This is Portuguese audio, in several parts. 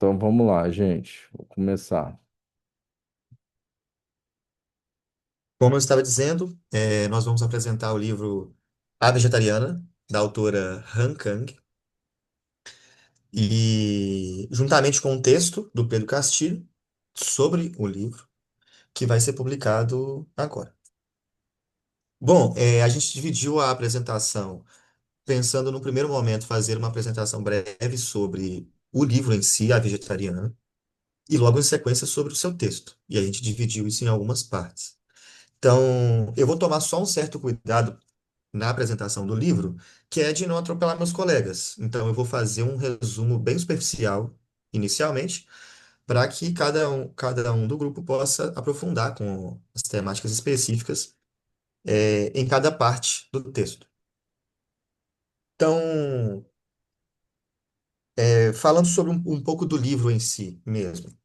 Então vamos lá, gente. Vou começar. Como eu estava dizendo, nós vamos apresentar o livro A Vegetariana, da autora Han Kang, e juntamente com um texto do Pedro Castilho sobre o livro, que vai ser publicado agora. Bom, a gente dividiu a apresentação pensando no primeiro momento fazer uma apresentação breve sobre o livro em si, A Vegetariana, e logo em sequência sobre o seu texto. E a gente dividiu isso em algumas partes. Então, eu vou tomar só um certo cuidado na apresentação do livro, que é de não atropelar meus colegas. Então, eu vou fazer um resumo bem superficial, inicialmente, para que cada um do grupo possa aprofundar com as temáticas específicas, em cada parte do texto. Então, falando sobre um pouco do livro em si mesmo,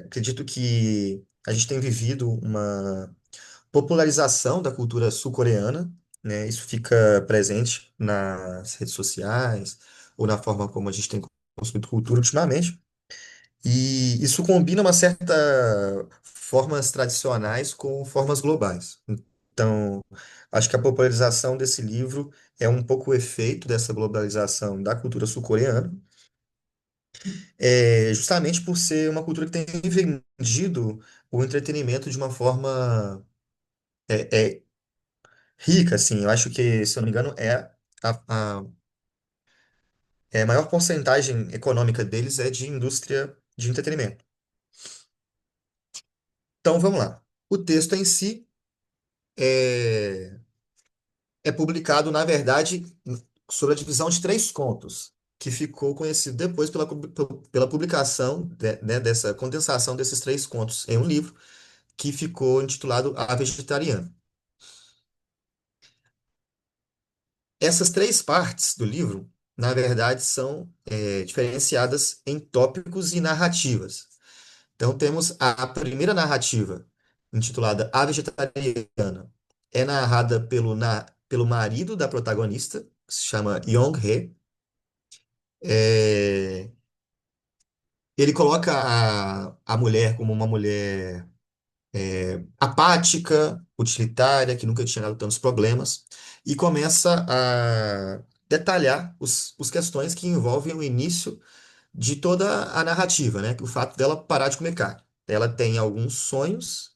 acredito que a gente tem vivido uma popularização da cultura sul-coreana, né? Isso fica presente nas redes sociais ou na forma como a gente tem consumido cultura ultimamente. E isso combina uma certa formas tradicionais com formas globais. Então, acho que a popularização desse livro é um pouco o efeito dessa globalização da cultura sul-coreana, justamente por ser uma cultura que tem vendido o entretenimento de uma forma rica, assim. Eu acho que, se eu não me engano, a, a, a maior porcentagem econômica deles é de indústria de entretenimento. Então, vamos lá. O texto em si é, é publicado, na verdade, sob a divisão de três contos, que ficou conhecido depois pela publicação né, dessa condensação desses três contos em um livro, que ficou intitulado A Vegetariana. Essas três partes do livro, na verdade, são diferenciadas em tópicos e narrativas. Então, temos a primeira narrativa, intitulada A Vegetariana. É narrada pelo marido da protagonista, que se chama Yong-hee. É, ele coloca a mulher como uma mulher apática, utilitária, que nunca tinha dado tantos problemas, e começa a detalhar os questões que envolvem o início de toda a narrativa, né? O fato dela parar de comer carne. Ela tem alguns sonhos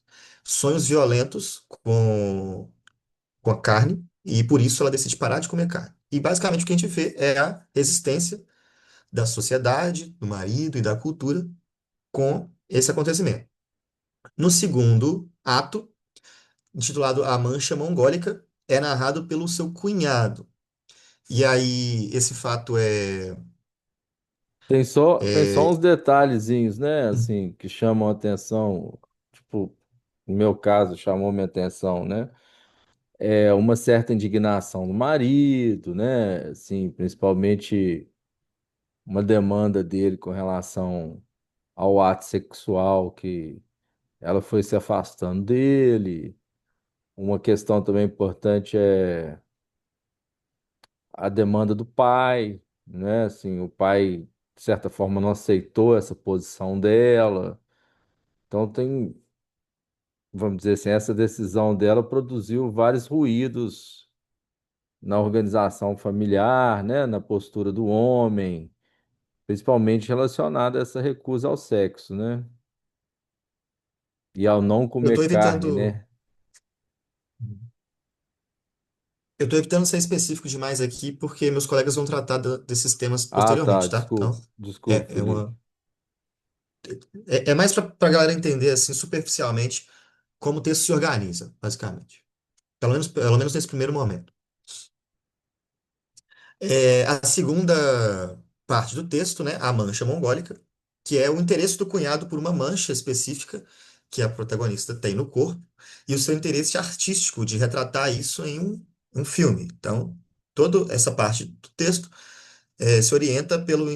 violentos com a carne, e por isso ela decide parar de comer carne. E basicamente o que a gente vê é a resistência da sociedade, do marido e da cultura com esse acontecimento. No segundo ato, intitulado A Mancha Mongólica, é narrado pelo seu cunhado. E aí, esse fato Tem só uns é detalhezinhos, né? Assim, que chamam a atenção. Tipo, no meu caso, chamou minha atenção, né? É uma certa indignação do marido, né? Assim, principalmente uma demanda dele com relação ao ato sexual que ela foi se afastando dele. Uma questão também importante é a demanda do pai, né? Assim, o pai, de certa forma, não aceitou essa posição dela. Então tem, vamos dizer assim, essa decisão dela produziu vários ruídos na organização familiar, né? Na postura do homem, principalmente relacionada a essa recusa ao sexo, né? E ao não eu estou comer carne, evitando. né? Eu estou evitando ser específico demais aqui, porque meus colegas vão tratar desses temas Ah, tá, posteriormente, tá? desculpa, Então, desculpa, é, é Felipe. uma, é mais para a galera entender, assim, superficialmente, como o texto se organiza, basicamente. Pelo menos nesse primeiro momento. A segunda parte do texto, né, a mancha mongólica, que é o interesse do cunhado por uma mancha específica que a protagonista tem no corpo, e o seu interesse artístico de retratar isso em um filme. Então, toda essa parte do texto se orienta pelo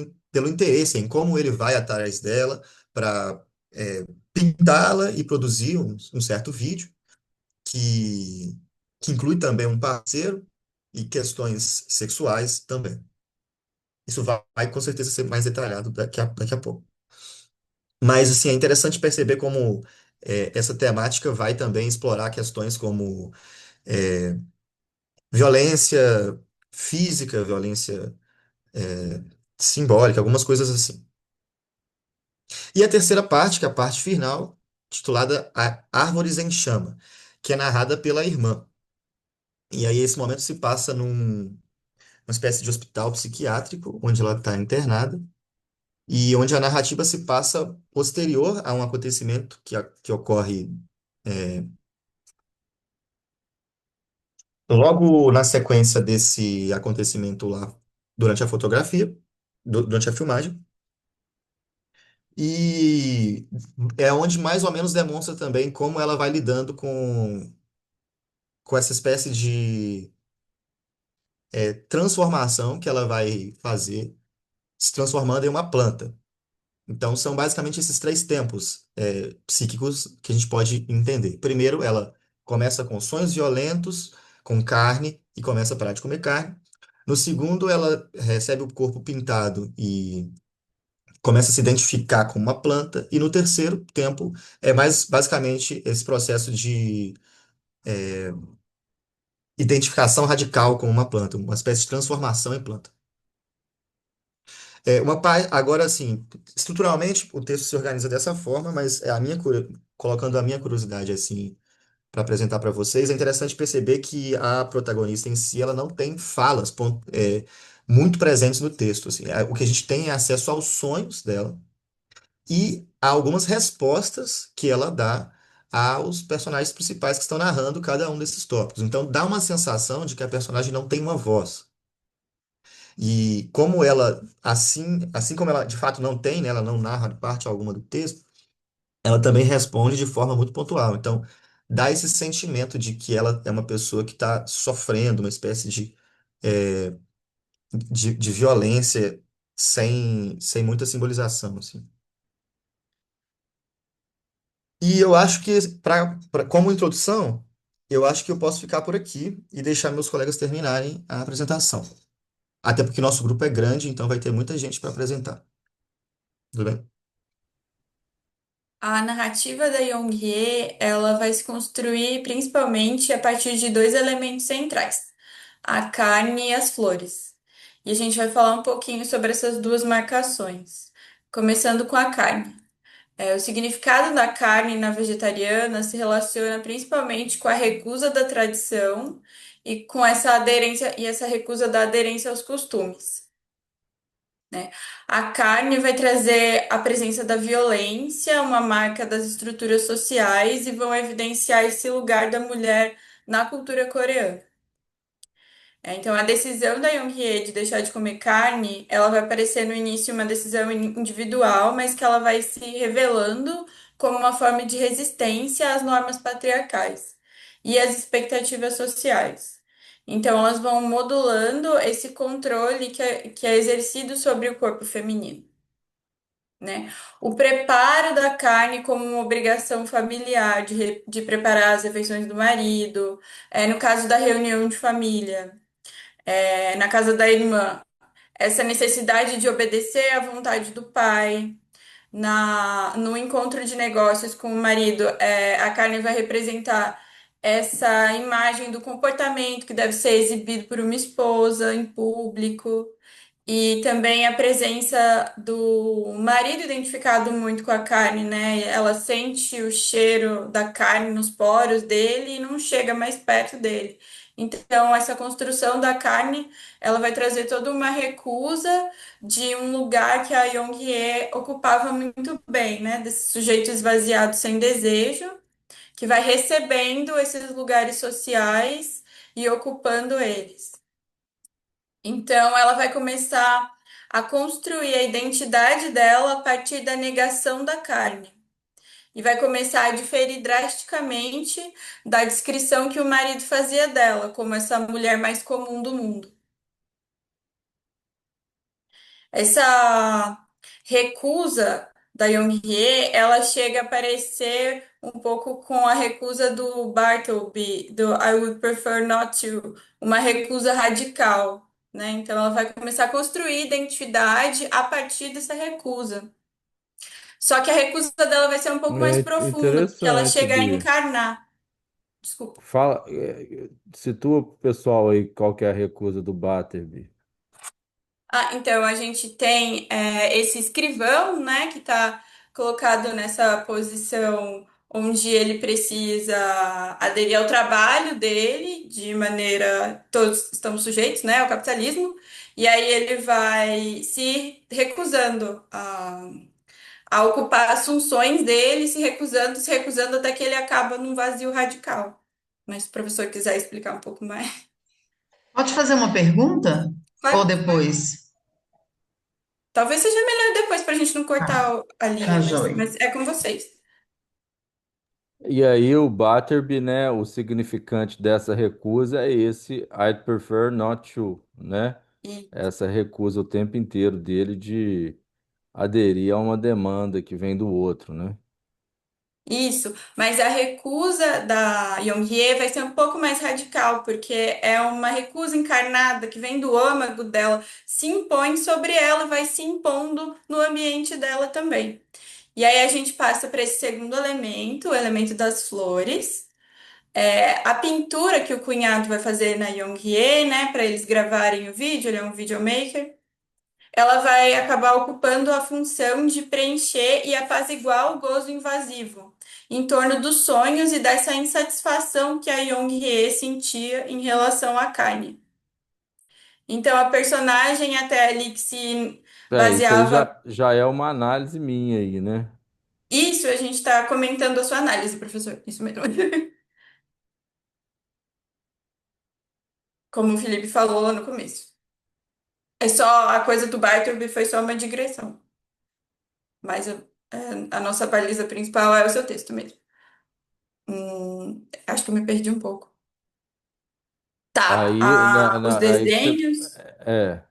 interesse em como ele vai atrás dela para pintá-la e produzir um certo vídeo que, que inclui também um parceiro e questões sexuais também. Isso vai com certeza ser mais detalhado daqui a pouco. Mas, assim, é interessante perceber como essa temática vai também explorar questões como é, violência física, violência é, simbólica, algumas coisas assim. E a terceira parte, que é a parte final, titulada Árvores em Chama, que é narrada pela irmã. E aí esse momento se passa uma espécie de hospital psiquiátrico, onde ela está internada, e onde a narrativa se passa posterior a um acontecimento que ocorre logo na sequência desse acontecimento lá, durante a fotografia, durante a filmagem. E é onde mais ou menos demonstra também como ela vai lidando com essa espécie de transformação que ela vai fazer, se transformando em uma planta. Então, são basicamente esses três tempos psíquicos que a gente pode entender. Primeiro, ela começa com sonhos violentos, com carne, e começa a parar de comer carne. No segundo, ela recebe o corpo pintado e começa a se identificar com uma planta. E no terceiro tempo, é mais basicamente esse processo de identificação radical com uma planta, uma espécie de transformação em planta. Agora, assim, estruturalmente o texto se organiza dessa forma, mas colocando a minha curiosidade assim para apresentar para vocês, é interessante perceber que a protagonista em si ela não tem falas muito presentes no texto. Assim. O que a gente tem é acesso aos sonhos dela e a algumas respostas que ela dá aos personagens principais que estão narrando cada um desses tópicos. Então dá uma sensação de que a personagem não tem uma voz. E como ela, assim como ela de fato não tem, né, ela não narra parte alguma do texto, ela também responde de forma muito pontual. Então, dá esse sentimento de que ela é uma pessoa que está sofrendo uma espécie é, de violência sem muita simbolização, assim. E eu acho que, como introdução, eu acho que eu posso ficar por aqui e deixar meus colegas terminarem a apresentação. Até porque nosso grupo é grande, então vai ter muita gente para apresentar. Tudo bem? A narrativa da Yong-Hye, ela vai se construir principalmente a partir de dois elementos centrais, a carne e as flores. E a gente vai falar um pouquinho sobre essas duas marcações. Começando com a carne. O significado da carne na vegetariana se relaciona principalmente com a recusa da tradição e com essa aderência e essa recusa da aderência aos costumes, né? A carne vai trazer a presença da violência, uma marca das estruturas sociais e vão evidenciar esse lugar da mulher na cultura coreana. Então, a decisão da Yoon-hye de deixar de comer carne, ela vai parecer no início uma decisão individual, mas que ela vai se revelando como uma forma de resistência às normas patriarcais e às expectativas sociais. Então, elas vão modulando esse controle que é exercido sobre o corpo feminino, né? O preparo da carne como uma obrigação familiar de preparar as refeições do marido, no caso da reunião de família na casa da irmã, essa necessidade de obedecer à vontade do pai. No encontro de negócios com o marido, a carne vai representar essa imagem do comportamento que deve ser exibido por uma esposa em público. E também a presença do marido identificado muito com a carne, né? Ela sente o cheiro da carne nos poros dele e não chega mais perto dele. Então, essa construção da carne, ela vai trazer toda uma recusa de um lugar que a Yong-hye ocupava muito bem, né? Desse sujeito esvaziado sem desejo, que vai recebendo esses lugares sociais e ocupando eles. Então, ela vai começar a construir a identidade dela a partir da negação da carne. E vai começar a diferir drasticamente da descrição que o marido fazia dela, como essa mulher mais comum do mundo. Essa recusa da Young-hye, ela chega a parecer um pouco com a recusa do Bartleby, do I would prefer not to, uma recusa radical, né? Então ela vai começar a construir identidade a partir dessa recusa. Só que a recusa dela vai ser um pouco mais É profunda, porque ela interessante, chega a Bia. encarnar. Desculpa. Fala, situa pro pessoal aí qual que é a recusa do Batterby. Ah, então a gente tem esse escrivão, né, que está colocado nessa posição onde ele precisa aderir ao trabalho dele de maneira, todos estamos sujeitos, né, ao capitalismo, e aí ele vai se recusando a ocupar as funções dele, se recusando até que ele acaba num vazio radical. Mas se o professor quiser explicar um pouco mais, Pode fazer uma pergunta? Ou claro. depois? Talvez seja melhor depois para a gente não Ah, cortar a tá linha, joia. mas é com vocês. E aí o Batterby, né, o significante dessa recusa é esse I'd prefer not to, né? E Essa recusa o tempo inteiro dele de aderir a uma demanda que vem do outro, né? isso, mas a recusa da Young-hye vai ser um pouco mais radical, porque é uma recusa encarnada que vem do âmago dela, se impõe sobre ela, vai se impondo no ambiente dela também. E aí a gente passa para esse segundo elemento, o elemento das flores. A pintura que o cunhado vai fazer na Young-hye, né, para eles gravarem o vídeo, ele é um videomaker. Ela vai acabar ocupando a função de preencher e apaziguar o gozo invasivo em torno dos sonhos e dessa insatisfação que a Young-hye sentia em relação à carne. Então, a personagem até ali que se É, isso aí baseava. já é uma análise minha aí, né? Isso, a gente está comentando a sua análise, professor. Isso mesmo. Como o Felipe falou lá no começo. É só a coisa do Bartleby foi só uma digressão. Mas a nossa baliza principal é o seu texto mesmo. Acho que eu me perdi um pouco. Tá, Aí, os aí que você. desenhos. É,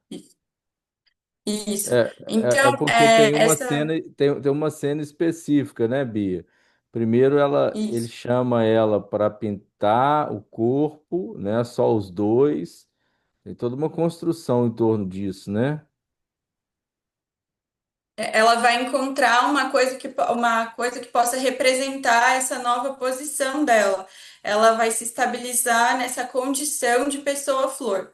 Isso. é Então, porque tem uma essa. cena, tem uma cena específica, né, Bia? Primeiro ele Isso. chama ela para pintar o corpo, né? Só os dois. Tem toda uma construção em torno disso, né? Ela vai encontrar uma coisa que possa representar essa nova posição dela. Ela vai se estabilizar nessa condição de pessoa flor.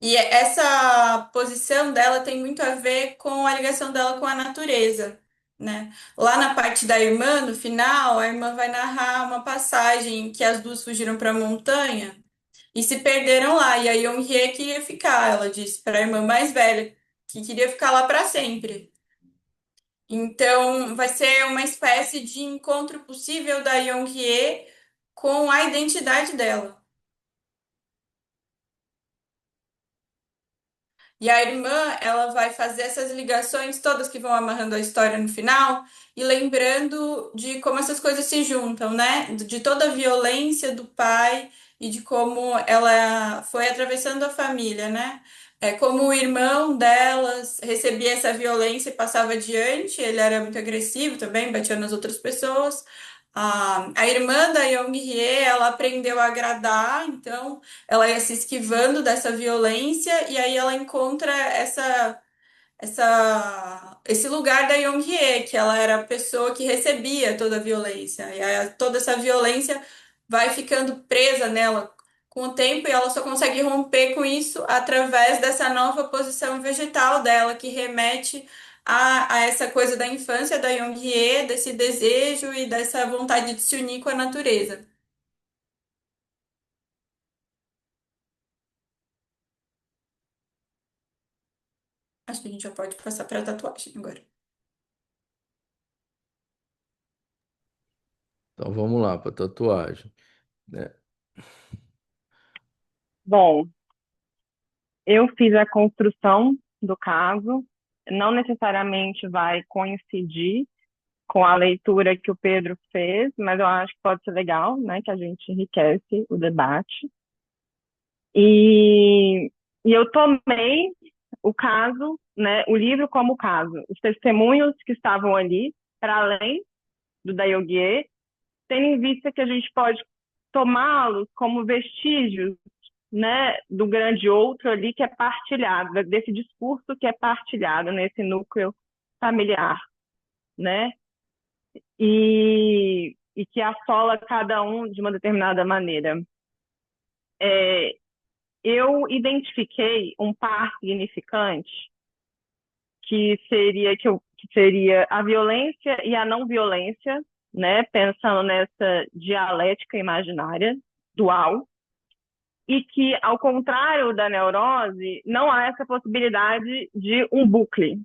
E essa posição dela tem muito a ver com a ligação dela com a natureza, né? Lá na parte da irmã, no final, a irmã vai narrar uma passagem que as duas fugiram para a montanha e se perderam lá. E a Young-hye queria ficar, ela disse para a irmã mais velha que queria ficar lá para sempre. Então, vai ser uma espécie de encontro possível da Young-hye com a identidade dela. E a irmã, ela vai fazer essas ligações todas que vão amarrando a história no final e lembrando de como essas coisas se juntam, né? De toda a violência do pai e de como ela foi atravessando a família, né? Como o irmão delas recebia essa violência e passava adiante, ele era muito agressivo também, batia nas outras pessoas. A irmã da Young-hye, ela aprendeu a agradar, então ela ia se esquivando dessa violência e aí ela encontra esse lugar da Young-hye, que ela era a pessoa que recebia toda a violência. E aí toda essa violência vai ficando presa nela com o tempo e ela só consegue romper com isso através dessa nova posição vegetal dela, que remete a essa coisa da infância da Young-hye, desse desejo e dessa vontade de se unir com a natureza. Acho que a gente já pode passar para a tatuagem agora. Então vamos lá para tatuagem, né? Bom, eu fiz a construção do caso, não necessariamente vai coincidir com a leitura que o Pedro fez, mas eu acho que pode ser legal, né, que a gente enriquece o debate. E, e eu tomei o caso, né, o livro como caso, os testemunhos que estavam ali, para além do da Yogie, tendo em vista que a gente pode tomá-los como vestígios, né, do grande outro ali que é partilhado, desse discurso que é partilhado nesse núcleo familiar. né? E que assola cada um de uma determinada maneira. Eu identifiquei um par significante que seria a violência e a não violência, né? Pensando nessa dialética imaginária dual, e que, ao contrário da neurose, não há essa possibilidade de um bucle,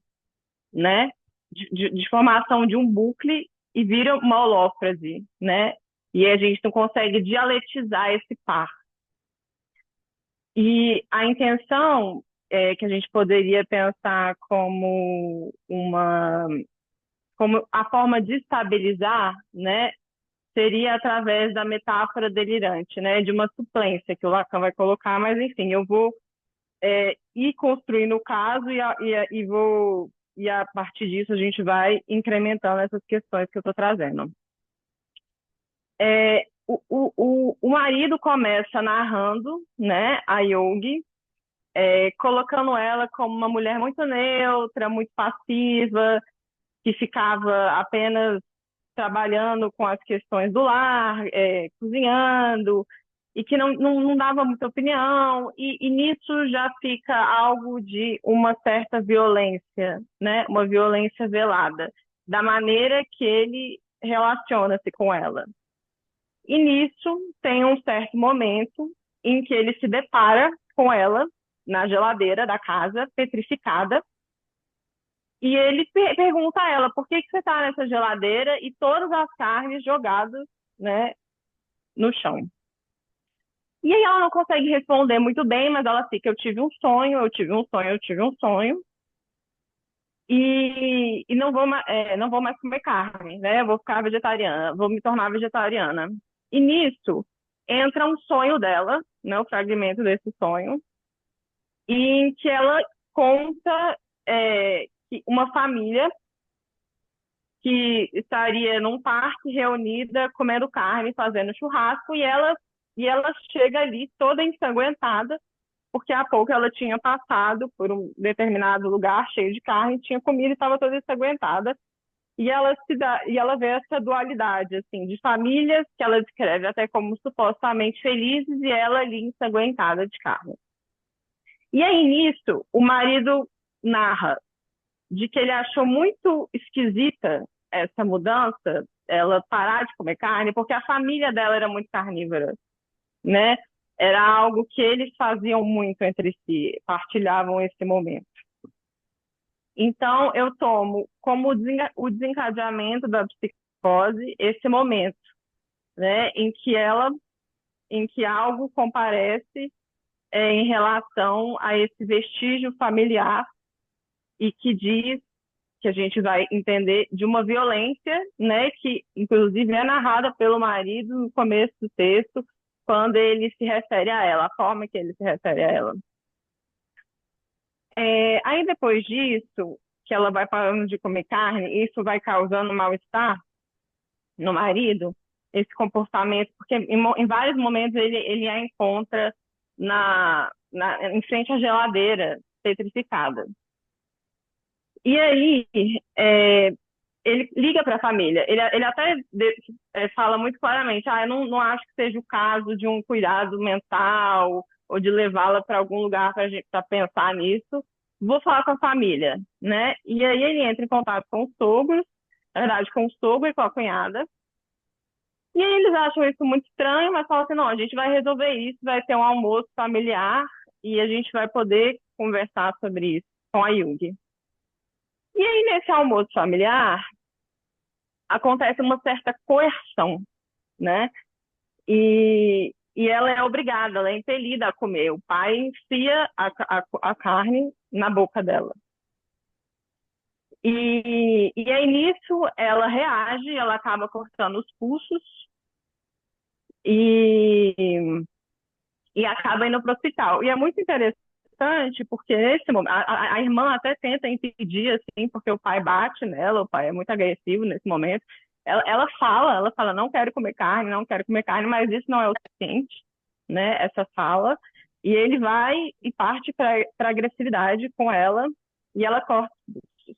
né? De formação de um bucle e vira uma holófrase, né? E a gente não consegue dialetizar esse par. E a intenção que a gente poderia pensar como a forma de estabilizar, né, seria através da metáfora delirante, né, de uma suplência que o Lacan vai colocar, mas enfim, eu vou ir construindo o caso e a partir disso a gente vai incrementando essas questões que eu estou trazendo. O marido começa narrando, né, a Yogi, colocando ela como uma mulher muito neutra, muito passiva, que ficava apenas trabalhando com as questões do lar, cozinhando, e que não dava muita opinião, e nisso já fica algo de uma certa violência, né? Uma violência velada, da maneira que ele relaciona-se com ela. E nisso tem um certo momento em que ele se depara com ela na geladeira da casa, petrificada, e ele pergunta a ela, por que você está nessa geladeira e todas as carnes jogadas, né, no chão? E aí ela não consegue responder muito bem, mas ela fica, eu tive um sonho, eu tive um sonho, eu tive um sonho, e não vou mais comer carne, né? Eu vou ficar vegetariana, vou me tornar vegetariana. E nisso entra um sonho dela, né, o fragmento desse sonho, em que ela conta que uma família que estaria num parque reunida, comendo carne, fazendo churrasco, e ela chega ali toda ensanguentada, porque há pouco ela tinha passado por um determinado lugar cheio de carne, tinha comido e estava toda ensanguentada. E ela vê essa dualidade, assim, de famílias que ela descreve até como supostamente felizes e ela ali ensanguentada de carne. E aí, nisso, o marido narra de que ele achou muito esquisita essa mudança, ela parar de comer carne, porque a família dela era muito carnívora, né? Era algo que eles faziam muito entre si, partilhavam esse momento. Então, eu tomo como o desencadeamento da psicose esse momento, né, em que algo comparece em relação a esse vestígio familiar e que diz que a gente vai entender de uma violência, né, que inclusive é narrada pelo marido no começo do texto, quando ele se refere a ela, a forma que ele se refere a ela. Aí depois disso, que ela vai parando de comer carne, isso vai causando mal-estar no marido, esse comportamento, porque em vários momentos ele a encontra em frente à geladeira petrificada. E aí, ele liga para a família. Ele até fala muito claramente, eu não acho que seja o caso de um cuidado mental ou de levá-la para algum lugar para pensar nisso. Vou falar com a família, né? E aí ele entra em contato com os sogros, na verdade, com o sogro e com a cunhada. E aí eles acham isso muito estranho, mas falam assim, não, a gente vai resolver isso, vai ter um almoço familiar e a gente vai poder conversar sobre isso com a Yugi. E aí, nesse almoço familiar, acontece uma certa coerção, né? E ela é obrigada, ela é impelida a comer. O pai enfia a carne na boca dela. E aí, nisso, ela reage, ela acaba cortando os pulsos e acaba indo para o hospital. E é muito interessante, porque nesse momento, a irmã até tenta impedir, assim, porque o pai bate nela, o pai é muito agressivo nesse momento. Ela fala, não quero comer carne, não quero comer carne, mas isso não é o suficiente, né, essa fala. E ele vai e parte para agressividade com ela, e ela corta os pulsos.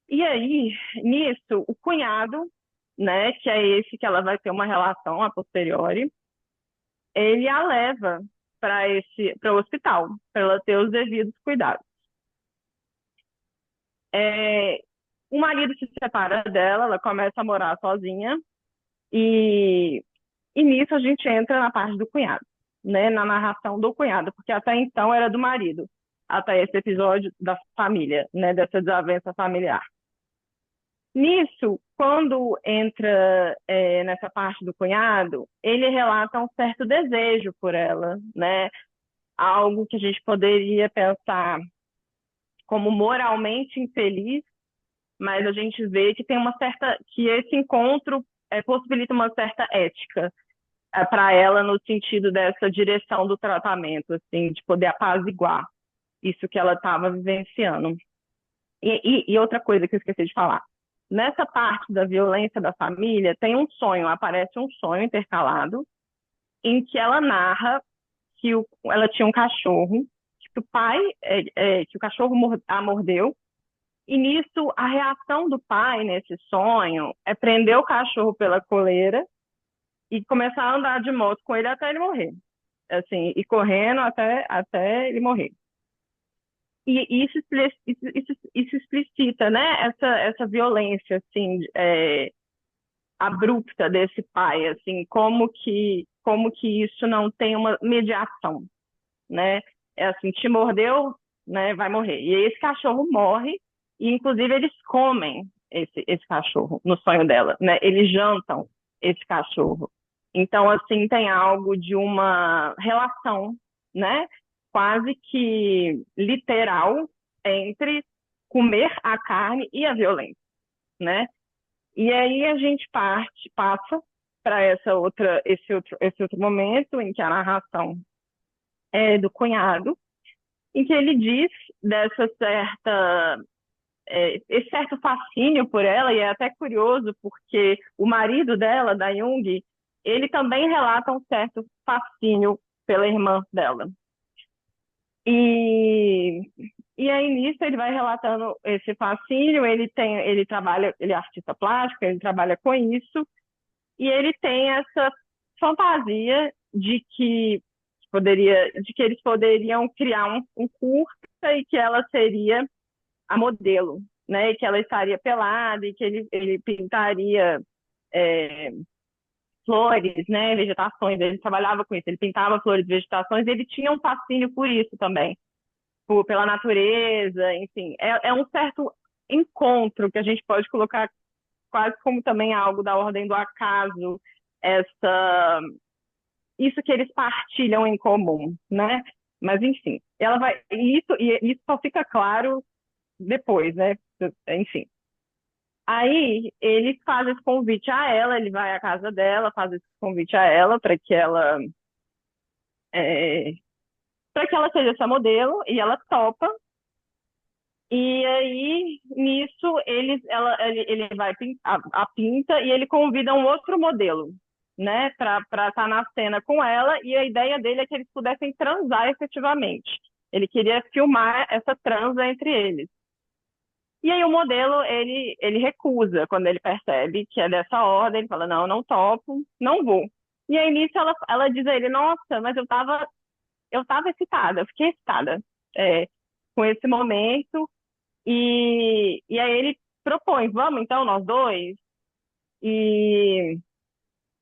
E aí, nisso, o cunhado, né, que é esse que ela vai ter uma relação a posteriori, ele a leva para o hospital, para ela ter os devidos cuidados. É, o marido se separa dela, ela começa a morar sozinha, e, e nisso a gente entra na parte do cunhado, né, na narração do cunhado, porque até então era do marido, até esse episódio da família, né, dessa desavença familiar. Nisso, quando entra nessa parte do cunhado, ele relata um certo desejo por ela, né? Algo que a gente poderia pensar como moralmente infeliz, mas a gente vê que tem uma certa, que esse encontro possibilita uma certa ética para ela no sentido dessa direção do tratamento, assim, de poder apaziguar isso que ela estava vivenciando. E outra coisa que eu esqueci de falar. Nessa parte da violência da família, tem um sonho, aparece um sonho intercalado, em que ela narra que ela tinha um cachorro, que o pai, que o cachorro a mordeu, e nisso a reação do pai nesse sonho é prender o cachorro pela coleira e começar a andar de moto com ele até ele morrer. Assim, e correndo até ele morrer. E isso explicita, né, essa violência, assim, abrupta desse pai, assim, como que isso não tem uma mediação, né? É assim, te mordeu, né, vai morrer. E esse cachorro morre, e inclusive eles comem esse cachorro no sonho dela, né? Eles jantam esse cachorro. Então, assim, tem algo de uma relação, né? Quase que literal entre comer a carne e a violência, né? E aí a gente passa para esse outro momento em que a narração é do cunhado, em que ele diz dessa esse certo fascínio por ela, e é até curioso porque o marido dela, da Jung, ele também relata um certo fascínio pela irmã dela. E, e aí nisso ele vai relatando esse fascínio, ele trabalha, ele é artista plástico, ele trabalha com isso, e ele tem essa fantasia de que eles poderiam criar um curta e que ela seria a modelo, né? E que ela estaria pelada e que ele pintaria é, flores, né? Vegetações. Ele trabalhava com isso. Ele pintava flores, vegetações. E ele tinha um fascínio por isso também, pela natureza, enfim. É um certo encontro que a gente pode colocar quase como também algo da ordem do acaso, isso que eles partilham em comum, né? Mas enfim, ela vai isso só fica claro depois, né? Enfim. Aí ele faz esse convite a ela, ele vai à casa dela, faz esse convite a ela é, para que ela seja essa modelo e ela topa. E aí nisso ele vai a pinta e ele convida um outro modelo, né, para estar na cena com ela, e a ideia dele é que eles pudessem transar efetivamente. Ele queria filmar essa transa entre eles. E aí o modelo, ele recusa quando ele percebe que é dessa ordem, ele fala, não, não topo, não vou. E aí nisso ela diz a ele, nossa, mas eu tava excitada, eu fiquei excitada com esse momento, e aí ele propõe, vamos então nós dois? E,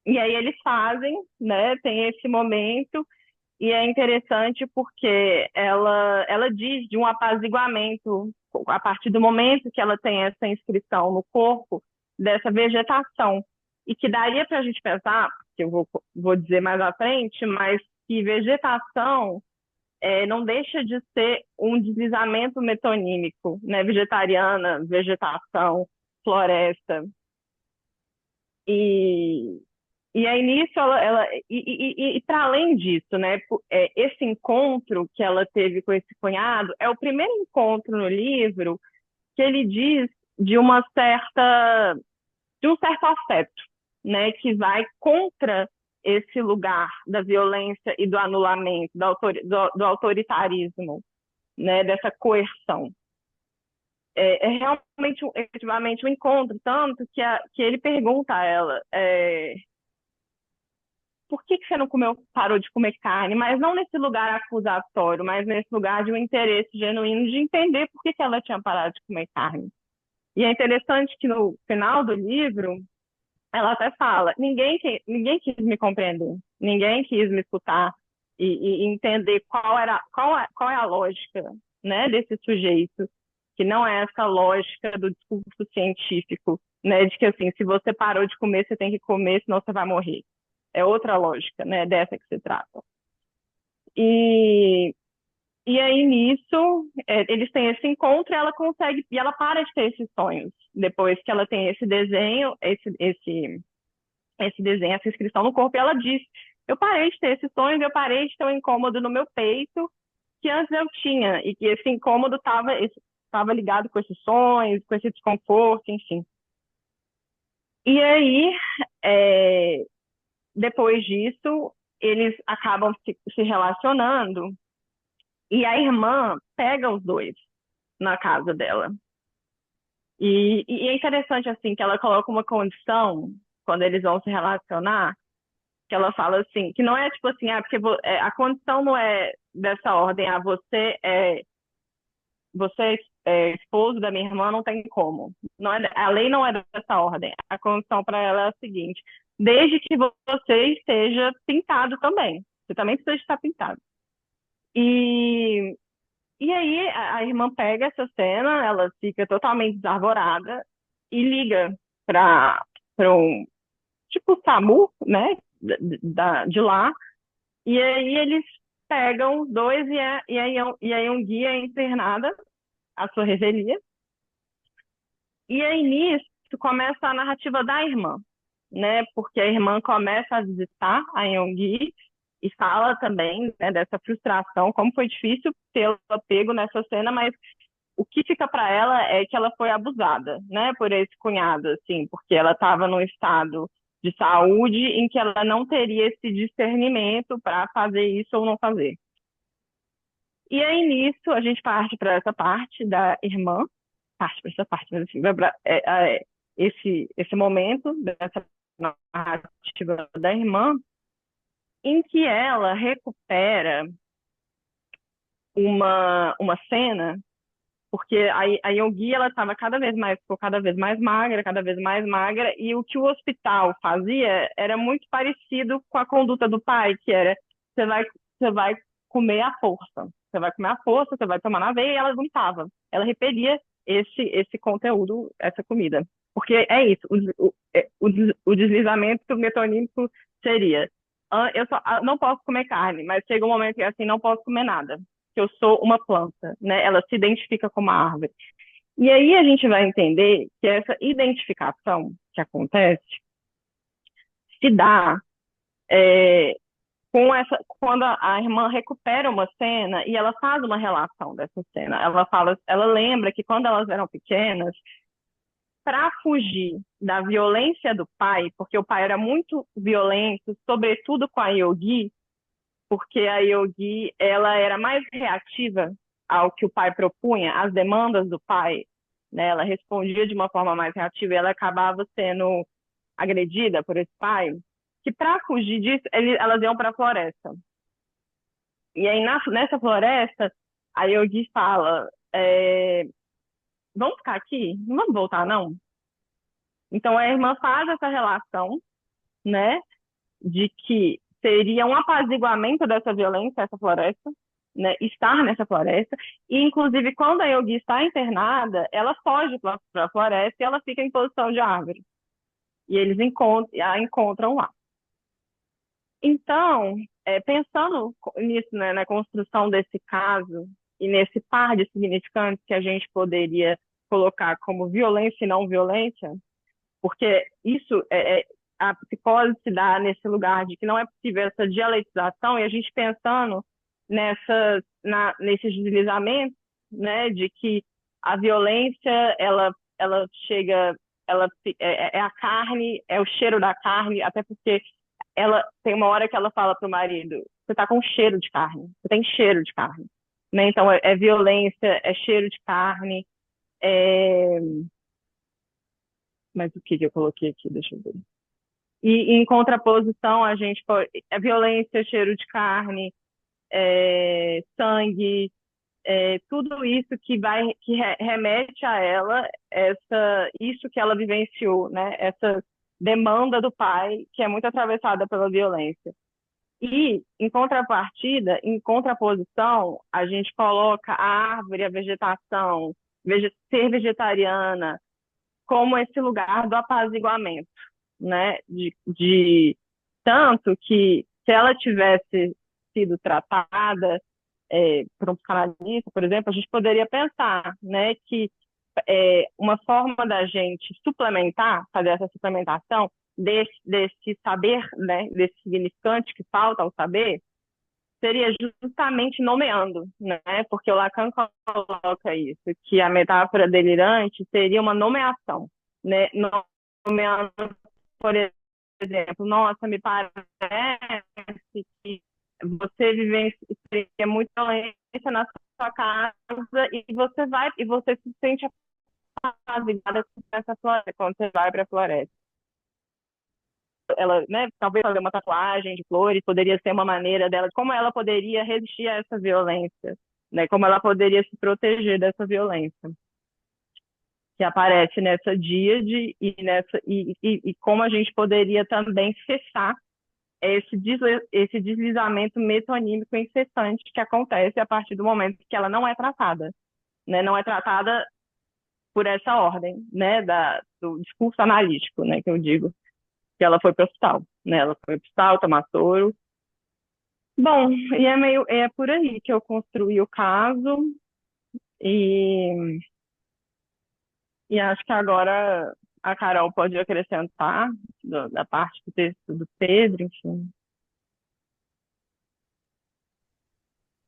e aí eles fazem, né, tem esse momento, e é interessante porque ela diz de um apaziguamento a partir do momento que ela tem essa inscrição no corpo dessa vegetação. E que daria para a gente pensar, que eu vou dizer mais à frente, mas que vegetação não deixa de ser um deslizamento metonímico, né? Vegetariana, vegetação, floresta. E, e aí nisso e para além disso, né, esse encontro que ela teve com esse cunhado é o primeiro encontro no livro que ele diz de de um certo afeto, né, que vai contra esse lugar da violência e do anulamento, do autoritarismo, né, dessa coerção. é realmente efetivamente um encontro, tanto que ele pergunta a ela, por que você não parou de comer carne? Mas não nesse lugar acusatório, mas nesse lugar de um interesse genuíno de entender por que ela tinha parado de comer carne. E é interessante que no final do livro, ela até fala, ninguém quis me compreender, ninguém quis me escutar e entender qual é a lógica, né, desse sujeito, que não é essa lógica do discurso científico, né, de que assim, se você parou de comer, você tem que comer, senão você vai morrer. É outra lógica, né, dessa que se trata. E, e aí nisso, eles têm esse encontro e ela consegue, e ela para de ter esses sonhos, depois que ela tem esse desenho, esse desenho, essa inscrição no corpo, e ela diz: eu parei de ter esses sonhos, eu parei de ter um incômodo no meu peito que antes eu tinha, e que esse incômodo estava ligado com esses sonhos, com esse desconforto, enfim. E aí, é, depois disso, eles acabam se relacionando, e a irmã pega os dois na casa dela. E é interessante, assim, que ela coloca uma condição, quando eles vão se relacionar, que ela fala assim, que não é tipo assim, porque a condição não é dessa ordem, você é esposo da minha irmã, não tem como. Não é, a lei não é dessa ordem. A condição para ela é a seguinte: desde que você esteja pintado também. Você também precisa estar pintado. E, e aí a irmã pega essa cena, ela fica totalmente desarvorada e liga para um tipo SAMU, né, de lá. E aí eles pegam os dois e aí um guia é internada, a sua revelia. E aí nisso começa a narrativa da irmã, né? Porque a irmã começa a visitar a Yoongi e fala também, né, dessa frustração, como foi difícil tê-la pego nessa cena, mas o que fica para ela é que ela foi abusada, né, por esse cunhado, assim, porque ela estava num estado de saúde em que ela não teria esse discernimento para fazer isso ou não fazer. E aí nisso a gente parte para essa parte da irmã, parte para essa parte, mas assim, esse momento dessa narrativa da irmã, em que ela recupera uma cena, porque a Yogi ela estava ficou cada vez mais magra, e o que o hospital fazia era muito parecido com a conduta do pai, que era você vai comer à força, você vai comer à força, você vai tomar na veia, e ela vomitava, ela repelia esse conteúdo, essa comida. Porque é isso, o deslizamento metonímico seria: eu não posso comer carne, mas chega um momento que é assim, não posso comer nada, que eu sou uma planta, né? Ela se identifica como uma árvore. E aí a gente vai entender que essa identificação que acontece se dá quando a irmã recupera uma cena e ela faz uma relação dessa cena. Ela lembra que quando elas eram pequenas, para fugir da violência do pai, porque o pai era muito violento, sobretudo com a Yogi, porque a Yogi ela era mais reativa ao que o pai propunha, às demandas do pai, né? Ela respondia de uma forma mais reativa e ela acabava sendo agredida por esse pai, que para fugir disso, elas iam para a floresta. E aí nessa floresta, a Yogi fala, vamos ficar aqui? Não vamos voltar, não? Então a irmã faz essa relação, né, de que seria um apaziguamento dessa violência, essa floresta, né, estar nessa floresta, e inclusive quando a Yogi está internada, ela foge para a floresta e ela fica em posição de árvore, e eles a encontram lá. Então, pensando nisso, né, na construção desse caso, e nesse par de significantes que a gente poderia colocar como violência e não violência, porque a psicose se dá nesse lugar de que não é possível essa dialetização, e a gente pensando nesses deslizamentos, né, de que a violência, ela chega, é a carne, é o cheiro da carne, até porque ela tem uma hora que ela fala para o marido: você está com cheiro de carne, você tem cheiro de carne, né? Então é violência, é cheiro de carne, É, mas o que que eu coloquei aqui? Deixa eu ver. E em contraposição, a gente pode, a violência, cheiro de carne, sangue, tudo isso que remete a ela isso que ela vivenciou, né? Essa demanda do pai que é muito atravessada pela violência. E em contrapartida, em contraposição, a gente coloca a árvore, a vegetação, ser vegetariana como esse lugar do apaziguamento, né? De tanto que se ela tivesse sido tratada por um psicanalista, por exemplo, a gente poderia pensar, né, que uma forma da gente suplementar, fazer essa suplementação desse saber, né, desse significante que falta ao saber, seria justamente nomeando, né? Porque o Lacan coloca isso, que a metáfora delirante seria uma nomeação, né? Nomeando, por exemplo, nossa, me parece que você vivencia muita violência na sua casa e você se sente apaziguada com essa floresta, quando você vai para a floresta. Ela, né, talvez fazer uma tatuagem de flores poderia ser uma maneira dela, como ela poderia resistir a essa violência, né, como ela poderia se proteger dessa violência que aparece nessa díade e como a gente poderia também cessar esse deslizamento metonímico incessante que acontece a partir do momento que ela não é tratada, né, não é tratada por essa ordem, né, do discurso analítico, né, que eu digo que ela foi para o hospital, né? Ela foi para o hospital tomar soro. Bom, e é por aí que eu construí o caso e, e acho que agora a Carol pode acrescentar da parte do texto do Pedro, enfim.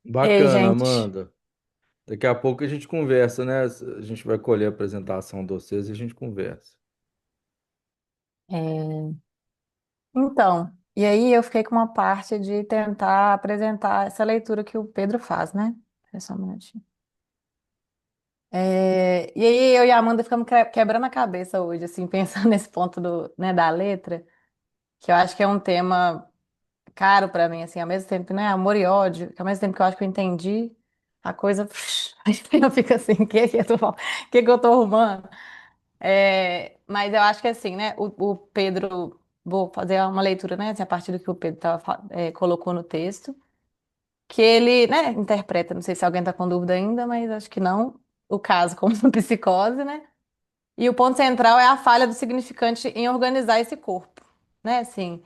Ei, Bacana, gente. Amanda. Daqui a pouco a gente conversa, né? A gente vai colher a apresentação de vocês e a gente conversa. É, Então, e aí eu fiquei com uma parte de tentar apresentar essa leitura que o Pedro faz, né? É só um minutinho. E aí eu e a Amanda ficamos quebrando a cabeça hoje, assim, pensando nesse ponto né, da letra, que eu acho que é um tema caro pra mim, assim, ao mesmo tempo, né, amor e ódio, que ao mesmo tempo que eu acho que eu entendi a coisa, aí eu fico assim, que eu tô arrumando? Mas eu acho que assim, né, o Pedro, vou fazer uma leitura, né, assim, a partir do que o Pedro colocou no texto, que ele, né, interpreta, não sei se alguém tá com dúvida ainda, mas acho que não, o caso como uma psicose, né, e o ponto central é a falha do significante em organizar esse corpo, né, assim,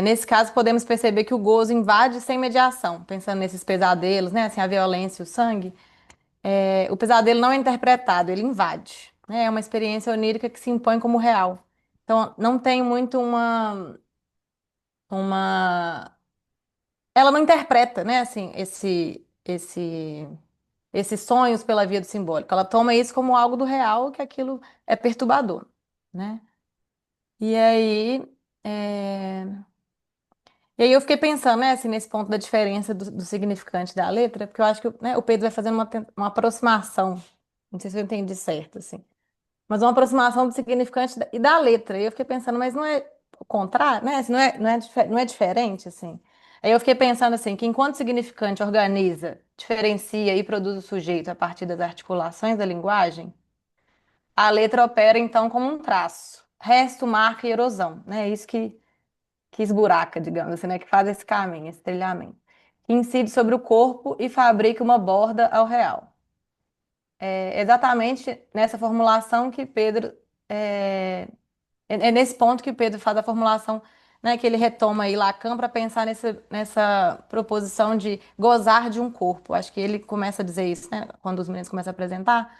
nesse caso podemos perceber que o gozo invade sem mediação, pensando nesses pesadelos, né, assim, a violência, o sangue, o pesadelo não é interpretado, ele invade, né? É uma experiência onírica que se impõe como real. Então, não tem muito uma... Ela não interpreta, né, assim, esses sonhos pela via do simbólico. Ela toma isso como algo do real, que aquilo é perturbador, né? E aí, é, e aí eu fiquei pensando, né, assim, nesse ponto da diferença do significante da letra, porque eu acho que, né, o Pedro vai fazendo uma aproximação, não sei se eu entendi certo, assim, mas uma aproximação do significante e da letra. E eu fiquei pensando, mas não é o contrário, né? Assim, não é diferente, assim. Aí eu fiquei pensando assim, que enquanto o significante organiza, diferencia e produz o sujeito a partir das articulações da linguagem, a letra opera então como um traço, resto, marca e erosão, né? É isso que esburaca, digamos assim, né? Que faz esse caminho, esse trilhamento. Que incide sobre o corpo e fabrica uma borda ao real. É exatamente nessa formulação que Pedro é, é nesse ponto que Pedro faz a formulação, né, que ele retoma aí Lacan para pensar nessa proposição de gozar de um corpo. Acho que ele começa a dizer isso, né, quando os meninos começam a apresentar,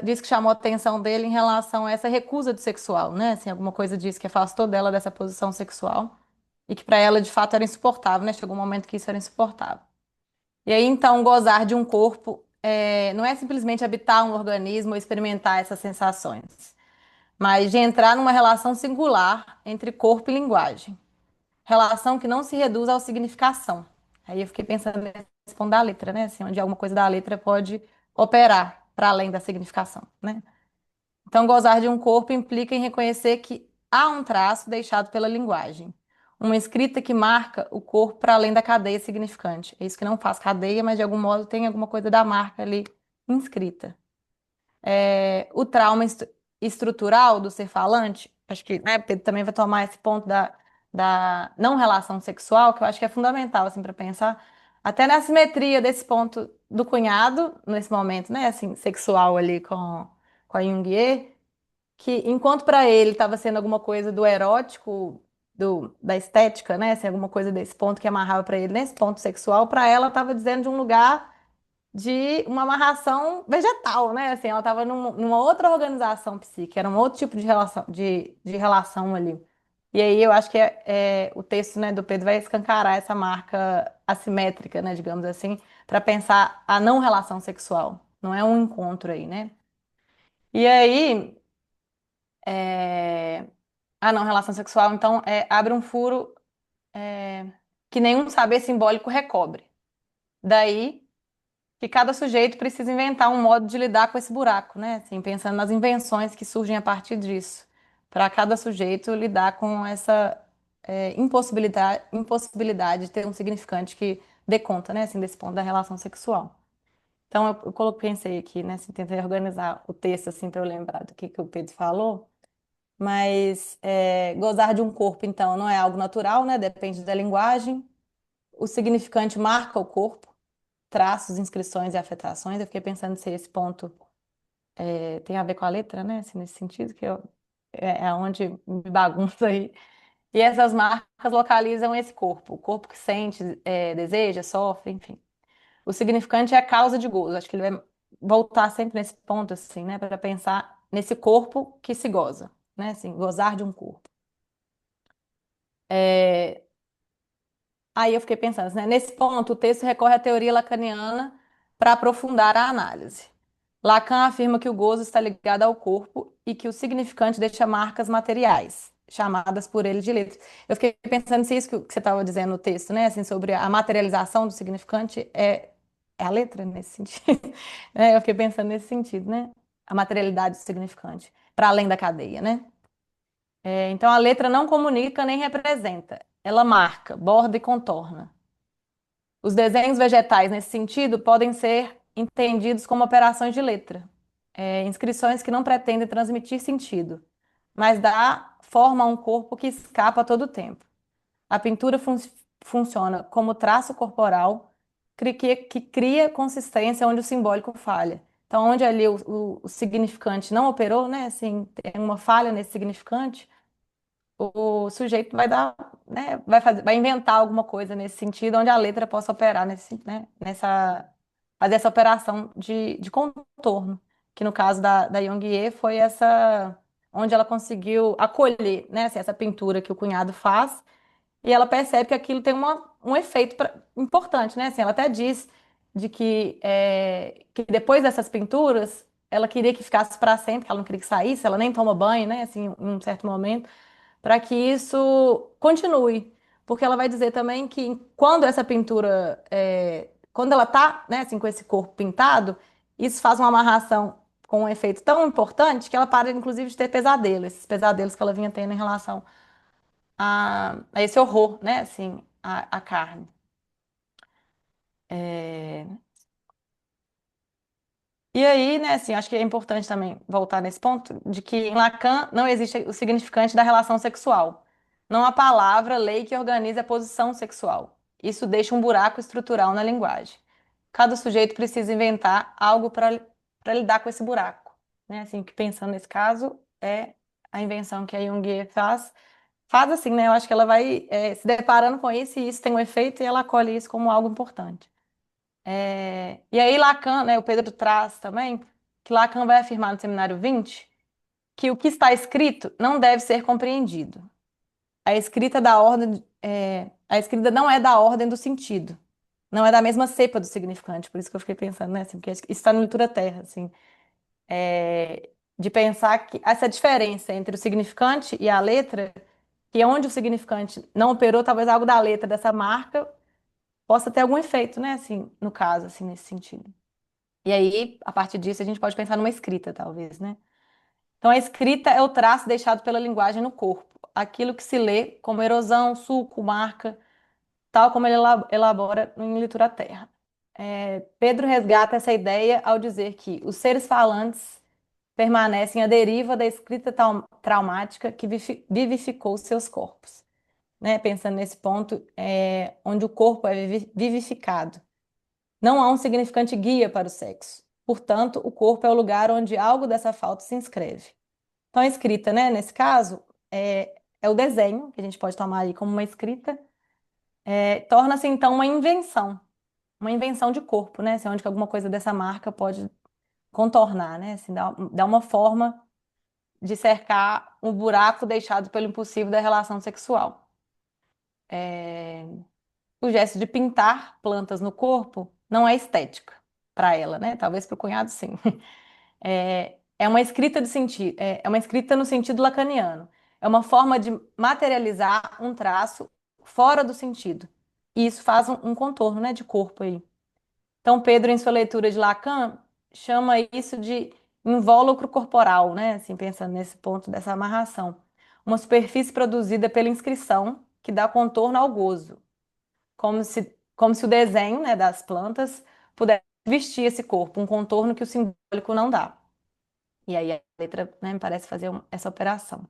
disso que chamou a atenção dele em relação a essa recusa do sexual, né? Assim, alguma coisa disso que afastou dela dessa posição sexual e que para ela de fato era insuportável, né? Chegou um momento que isso era insuportável. E aí, então, gozar de um corpo não é simplesmente habitar um organismo ou experimentar essas sensações, mas de entrar numa relação singular entre corpo e linguagem. Relação que não se reduz à significação. Aí eu fiquei pensando nesse ponto da letra, né? Assim, onde alguma coisa da letra pode operar para além da significação, né? Então, gozar de um corpo implica em reconhecer que há um traço deixado pela linguagem, uma escrita que marca o corpo para além da cadeia significante. É isso que não faz cadeia, mas de algum modo tem alguma coisa da marca ali inscrita. O trauma estrutural do ser falante, acho que, né, Pedro também vai tomar esse ponto da não relação sexual, que eu acho que é fundamental, assim, para pensar, até na simetria desse ponto do cunhado, nesse momento, né, assim, sexual ali com a Jungier, que enquanto para ele estava sendo alguma coisa do erótico, da estética, né, assim, alguma coisa desse ponto que amarrava para ele, nesse ponto sexual, para ela estava dizendo de um lugar de uma amarração vegetal, né? Assim, ela estava numa outra organização psíquica, era um outro tipo de relação ali. E aí eu acho que o texto, né, do Pedro vai escancarar essa marca assimétrica, né, digamos assim, para pensar a não relação sexual. Não é um encontro aí, né? E aí, é, a não relação sexual, então, abre um furo que nenhum saber simbólico recobre. Daí que cada sujeito precisa inventar um modo de lidar com esse buraco, né? Assim, pensando nas invenções que surgem a partir disso, para cada sujeito lidar com essa impossibilidade de ter um significante que dê conta, né? Assim, desse ponto da relação sexual. Então, pensei aqui, né? Assim, tentei organizar o texto assim para eu lembrar do que o Pedro falou. Mas gozar de um corpo, então, não é algo natural, né? Depende da linguagem. O significante marca o corpo, traços, inscrições e afetações. Eu fiquei pensando se esse ponto tem a ver com a letra, né? Assim, nesse sentido, é onde me bagunça aí. E essas marcas localizam esse corpo, o corpo que sente, deseja, sofre, enfim. O significante é a causa de gozo. Acho que ele vai voltar sempre nesse ponto, assim, né? Para pensar nesse corpo que se goza, né? Assim, gozar de um corpo. Aí eu fiquei pensando, né? Nesse ponto, o texto recorre à teoria lacaniana para aprofundar a análise. Lacan afirma que o gozo está ligado ao corpo e que o significante deixa marcas materiais, chamadas por ele de letras. Eu fiquei pensando se isso que você estava dizendo no texto, né? Assim, sobre a materialização do significante é a letra nesse sentido. Eu fiquei pensando nesse sentido, né? A materialidade do significante, para além da cadeia, né? Então a letra não comunica nem representa, ela marca, borda e contorna. Os desenhos vegetais, nesse sentido, podem ser entendidos como operações de letra, inscrições que não pretendem transmitir sentido, mas dá forma a um corpo que escapa a todo tempo. A pintura funciona como traço corporal que cria consistência onde o simbólico falha. Então, onde ali o significante não operou, né? Assim, tem uma falha nesse significante, o sujeito vai dar, né, vai inventar alguma coisa nesse sentido, onde a letra possa operar né, fazer essa operação de contorno, que no caso da Yongue foi essa, onde ela conseguiu acolher, né, assim, essa pintura que o cunhado faz, e ela percebe que aquilo tem um efeito importante, né, assim, ela até diz de que depois dessas pinturas, ela queria que ficasse para sempre, que ela não queria que saísse, ela nem toma banho, né, assim, em um certo momento, para que isso continue. Porque ela vai dizer também que quando essa pintura, quando ela tá, né, assim, com esse corpo pintado, isso faz uma amarração com um efeito tão importante que ela para, inclusive, de ter pesadelos, esses pesadelos que ela vinha tendo em relação a esse horror, né, assim, a carne. E aí, né, assim, acho que é importante também voltar nesse ponto de que em Lacan não existe o significante da relação sexual. Não há palavra, lei que organize a posição sexual. Isso deixa um buraco estrutural na linguagem. Cada sujeito precisa inventar algo para lidar com esse buraco, né? Assim, que pensando nesse caso é a invenção que a Jung faz assim, né? Eu acho que ela vai se deparando com isso e isso tem um efeito e ela acolhe isso como algo importante. E aí Lacan, né, o Pedro traz também, que Lacan vai afirmar no Seminário 20 que o que está escrito não deve ser compreendido. A escrita não é da ordem do sentido, não é da mesma cepa do significante, por isso que eu fiquei pensando, né, assim, porque isso está no Leitura Terra, assim, de pensar que essa diferença entre o significante e a letra, que é onde o significante não operou, talvez algo da letra dessa marca possa ter algum efeito, né, assim, no caso, assim, nesse sentido. E aí, a partir disso, a gente pode pensar numa escrita, talvez, né? Então, a escrita é o traço deixado pela linguagem no corpo, aquilo que se lê como erosão, sulco, marca, tal como ele elabora em Literatura Terra. Pedro resgata essa ideia ao dizer que os seres falantes permanecem à deriva da escrita traumática que vivificou seus corpos. Né? Pensando nesse ponto, onde o corpo é vivificado. Não há um significante guia para o sexo. Portanto, o corpo é o lugar onde algo dessa falta se inscreve. Então, a escrita, né, nesse caso, é o desenho, que a gente pode tomar aí como uma escrita, torna-se então uma invenção de corpo, né? Assim, onde que alguma coisa dessa marca pode contornar, né? Assim, dar uma forma de cercar um buraco deixado pelo impossível da relação sexual. O gesto de pintar plantas no corpo não é estética para ela, né? Talvez para o cunhado, sim. É uma escrita de sentido, é uma escrita no sentido lacaniano. É uma forma de materializar um traço fora do sentido. E isso faz um contorno, né, de corpo aí. Então, Pedro, em sua leitura de Lacan, chama isso de invólucro corporal, né? Assim, pensando nesse ponto dessa amarração. Uma superfície produzida pela inscrição que dá contorno ao gozo, como se o desenho, né, das plantas pudesse vestir esse corpo, um contorno que o simbólico não dá. E aí a letra, né, me parece fazer essa operação.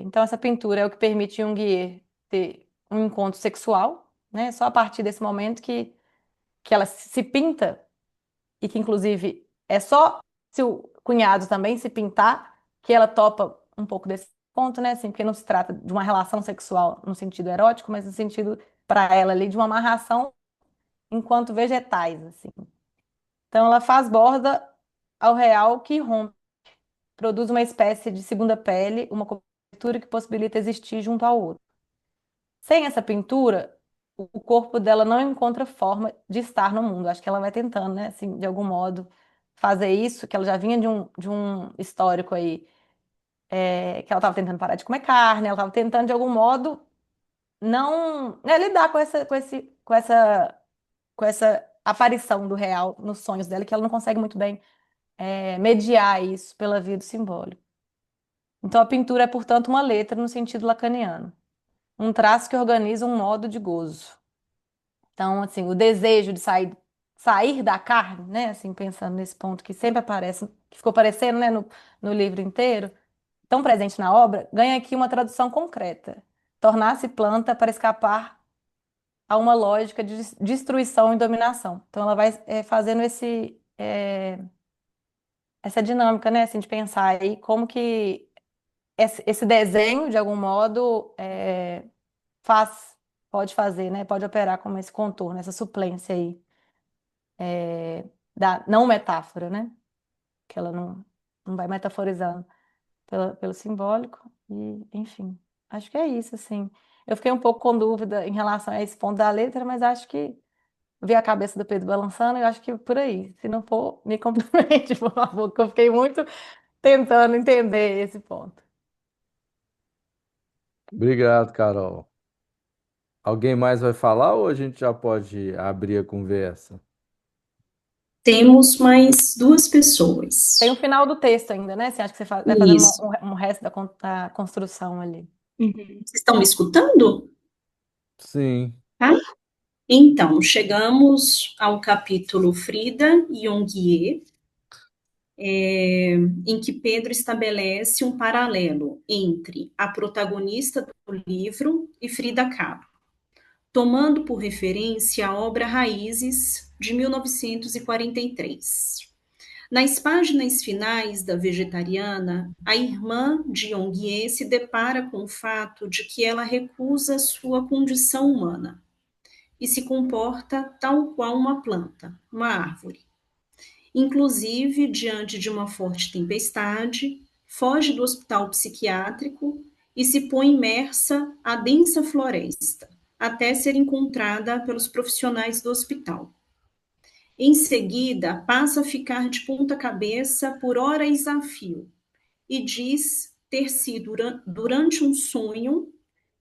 Então, essa pintura é o que permite Jung ter um encontro sexual, né? Só a partir desse momento que ela se pinta, e que, inclusive, é só se o cunhado também se pintar que ela topa um pouco desse ponto, né? Assim, porque não se trata de uma relação sexual no sentido erótico, mas no sentido, para ela ali, de uma amarração enquanto vegetais, assim. Então, ela faz borda ao real que rompe, produz uma espécie de segunda pele, uma cobertura que possibilita existir junto ao outro. Sem essa pintura, o corpo dela não encontra forma de estar no mundo. Acho que ela vai tentando, né, assim, de algum modo, fazer isso, que ela já vinha de um histórico aí, que ela estava tentando parar de comer carne, ela estava tentando, de algum modo, não, né, lidar com essa aparição do real nos sonhos dela, que ela não consegue muito bem, mediar isso pela via do simbólico. Então, a pintura é, portanto, uma letra no sentido lacaniano, um traço que organiza um modo de gozo. Então, assim, o desejo de sair da carne, né? Assim, pensando nesse ponto que sempre aparece, que ficou aparecendo, né, no livro inteiro, tão presente na obra, ganha aqui uma tradução concreta. Tornar-se planta para escapar a uma lógica de destruição e dominação. Então, ela vai fazendo essa dinâmica, né? Assim, de pensar aí como que esse desenho, de algum modo, faz, pode fazer, né? Pode operar como esse contorno, essa suplência aí da não metáfora, né? Que ela não vai metaforizando pelo simbólico. E, enfim, acho que é isso, assim. Eu fiquei um pouco com dúvida em relação a esse ponto da letra, mas acho que vi a cabeça do Pedro balançando e acho que por aí. Se não for, me complemente, por favor, que eu fiquei muito tentando entender esse ponto. Obrigado, Carol. Alguém mais vai falar ou a gente já pode abrir a conversa? Temos mais duas Tem o pessoas. final do texto ainda, né? Você acha que você vai fazendo Isso. um resto da construção ali. Uhum. Vocês estão me escutando? Sim. Tá? Então, chegamos ao capítulo Frida e Yonguie, em que Pedro estabelece um paralelo entre a protagonista do livro e Frida Kahlo, tomando por referência a obra Raízes, de 1943. Nas páginas finais da Vegetariana, a irmã de Yonguie se depara com o fato de que ela recusa sua condição humana e se comporta tal qual uma planta, uma árvore. Inclusive, diante de uma forte tempestade, foge do hospital psiquiátrico e se põe imersa à densa floresta, até ser encontrada pelos profissionais do hospital. Em seguida, passa a ficar de ponta cabeça por horas a fio e diz ter sido durante um sonho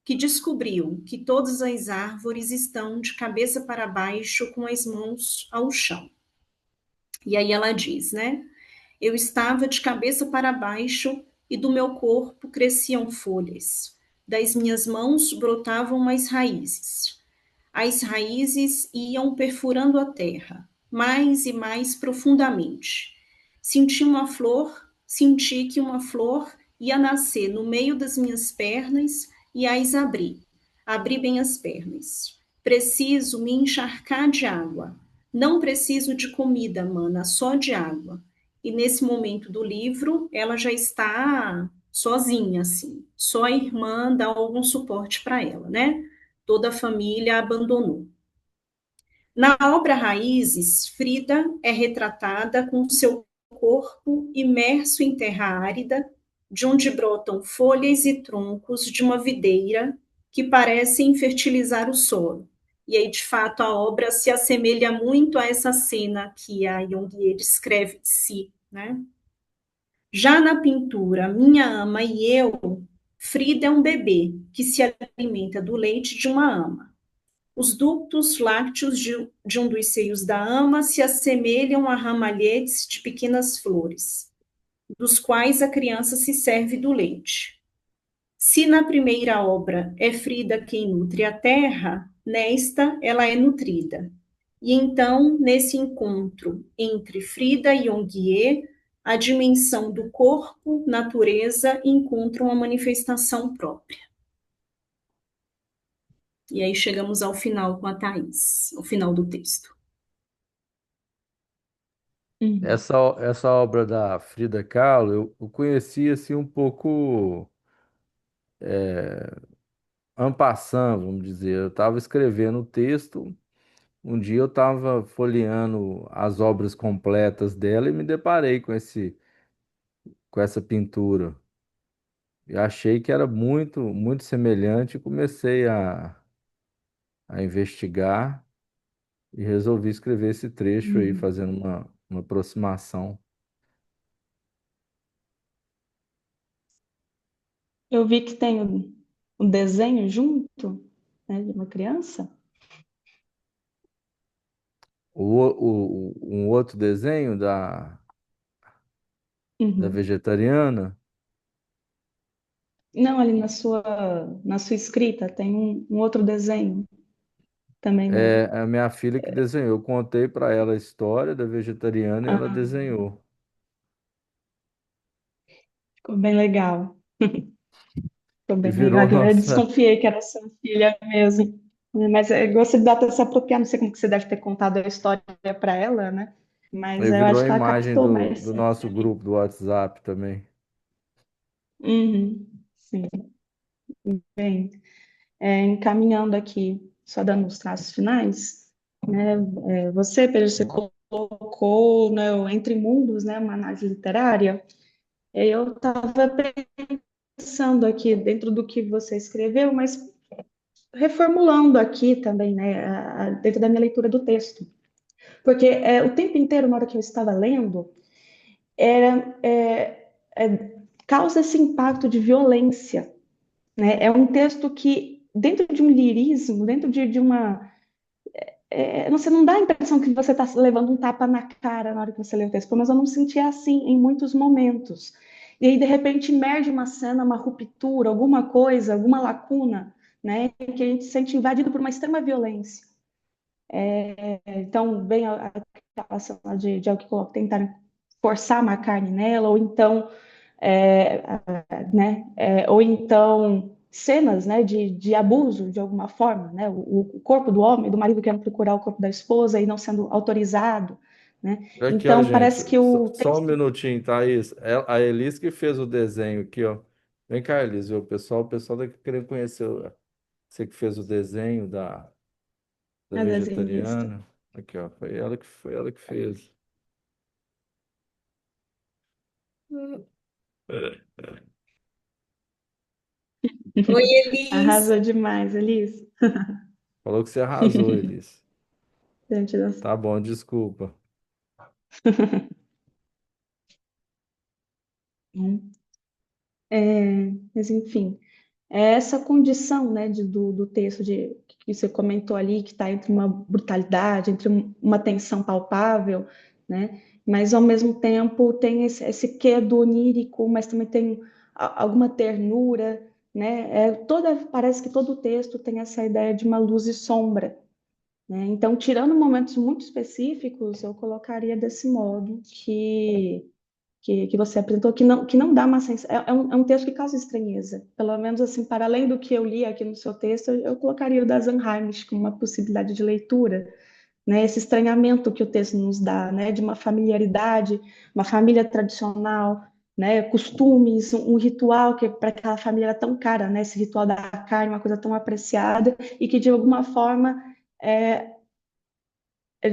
que descobriu que todas as árvores estão de cabeça para baixo com as mãos ao chão. E aí ela diz, né? Eu estava de cabeça para baixo e do meu corpo cresciam folhas. Das minhas mãos brotavam mais raízes. As raízes iam perfurando a terra, mais e mais profundamente. Senti que uma flor ia nascer no meio das minhas pernas e as abri. Abri bem as pernas. Preciso me encharcar de água. Não preciso de comida, mana, só de água. E nesse momento do livro, ela já está sozinha, assim. Só a irmã dá algum suporte para ela, né? Toda a família a abandonou. Na obra Raízes, Frida é retratada com seu corpo imerso em terra árida, de onde brotam folhas e troncos de uma videira que parecem fertilizar o solo. E aí, de fato, a obra se assemelha muito a essa cena que a Jung descreve de si, né? Já na pintura Minha Ama e Eu, Frida é um bebê que se alimenta do leite de uma ama. Os ductos lácteos de um dos seios da ama se assemelham a ramalhetes de pequenas flores, dos quais a criança se serve do leite. Se na primeira obra é Frida quem nutre a terra, nesta ela é nutrida. E então, nesse encontro entre Frida e Onguier, a dimensão do corpo, natureza, encontra uma manifestação própria. E aí chegamos ao final com a Thaís, ao final do texto. Essa obra da Frida Kahlo, eu conheci assim um pouco en passant, vamos dizer. Eu estava escrevendo o texto, um dia eu estava folheando as obras completas dela e me deparei com essa pintura. Eu achei que era muito semelhante e comecei a investigar e resolvi escrever esse trecho aí, fazendo uma aproximação. Eu vi que tem um desenho junto, né, de uma criança. Um outro desenho da Uhum. vegetariana Não, ali na sua escrita tem um outro desenho também dela. é a minha filha que desenhou. Eu contei para ela a história da vegetariana e ela Ah, desenhou. ficou bem legal. Ficou E bem virou legal. Eu nossa. desconfiei que era sua filha mesmo. Mas eu gostei de dar essa apropriada, não sei como que você deve ter contado a história para ela, né? Mas E eu virou acho a que ela imagem captou do mais. nosso grupo do WhatsApp também. Uhum, sim, bem. Encaminhando aqui, só dando os traços finais, né? Você, Pedro, você colocou, né, o Entre Mundos, né, uma análise literária. Eu estava pensando aqui dentro do que você escreveu, mas reformulando aqui também, né, dentro da minha leitura do texto. Porque o tempo inteiro, na hora que eu estava lendo, era, causa esse impacto de violência, né? É um texto que, dentro de um lirismo, dentro de uma. Você não dá a impressão que você está levando um tapa na cara na hora que você lê o texto, mas eu não sentia assim em muitos momentos. E aí, de repente, emerge uma cena, uma ruptura, alguma coisa, alguma lacuna, né? Que a gente se sente invadido por uma extrema violência. Então, vem aquela cena de alguém tentar forçar uma carne nela, ou então é, né? Ou então cenas, né, de abuso de alguma forma, né? O corpo do homem, do marido querendo procurar o corpo da esposa e não sendo autorizado, né? Aqui, ó, Então gente. parece que Só, o só um texto. minutinho, Thaís. A Elis que fez o desenho aqui, ó. Vem cá, Elis, o pessoal daqui querendo conhecer você que fez o desenho da A desenhista. vegetariana. Aqui, ó. Foi ela que fez. Oi, Elis. Arrasou demais, Elis. Falou que você arrasou, Elis. Diante das- Tá bom, desculpa. Mas enfim, é essa condição, né, do texto que você comentou ali, que está entre uma brutalidade, entre uma tensão palpável, né? Mas ao mesmo tempo tem esse quê do onírico, mas também tem alguma ternura, né? Parece que todo o texto tem essa ideia de uma luz e sombra, né? Então, tirando momentos muito específicos, eu colocaria desse modo que você apresentou, que não dá uma sensação. É um texto que causa estranheza. Pelo menos, assim, para além do que eu li aqui no seu texto, eu colocaria o das Anheims como uma possibilidade de leitura, né? Esse estranhamento que o texto nos dá, né? De uma familiaridade, uma família tradicional, né? Costumes, um ritual que para aquela família era tão cara, né? Esse ritual da carne, uma coisa tão apreciada, e que, de alguma forma, é,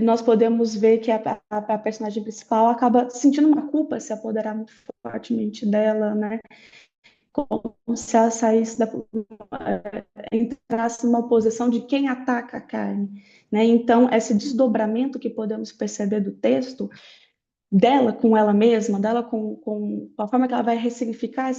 nós podemos ver que a personagem principal acaba sentindo uma culpa se apoderar muito fortemente dela, né? Como se ela saísse entrasse numa posição de quem ataca a carne, né? Então, esse desdobramento que podemos perceber do texto, dela com ela mesma, dela com a forma que ela vai ressignificar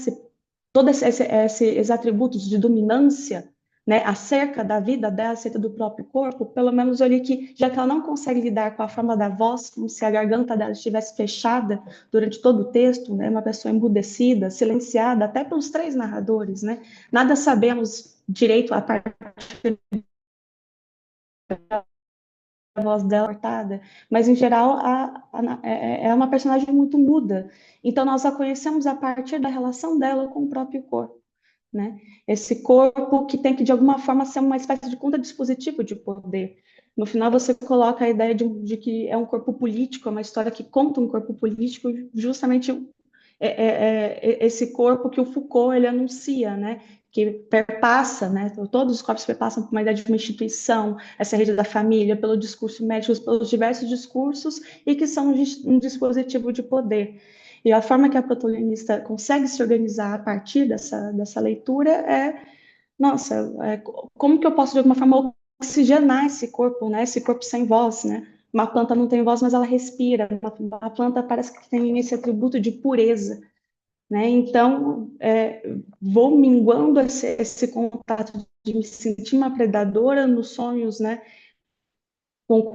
todos esses atributos de dominância, né, acerca da vida dela, acerca do próprio corpo, pelo menos eu li que, já que ela não consegue lidar com a forma da voz, como se a garganta dela estivesse fechada durante todo o texto, né, uma pessoa embudecida, silenciada, até pelos três narradores, né, nada sabemos direito a parte da voz dela cortada, mas em geral é uma personagem muito muda, então nós a conhecemos a partir da relação dela com o próprio corpo, né? Esse corpo que tem que, de alguma forma, ser uma espécie de contradispositivo de poder. No final, você coloca a ideia de que é um corpo político, é uma história que conta um corpo político, justamente esse corpo que o Foucault ele anuncia, né? Que perpassa, né? Todos os corpos perpassam por uma ideia de uma instituição, essa rede da família, pelo discurso médico, pelos diversos discursos, e que são um dispositivo de poder. E a forma que a protagonista consegue se organizar a partir dessa leitura nossa, como que eu posso de alguma forma oxigenar esse corpo, né? Esse corpo sem voz, né? Uma planta não tem voz, mas ela respira. A planta parece que tem esse atributo de pureza, né? Então, vou minguando esse contato de me sentir uma predadora nos sonhos, né? Com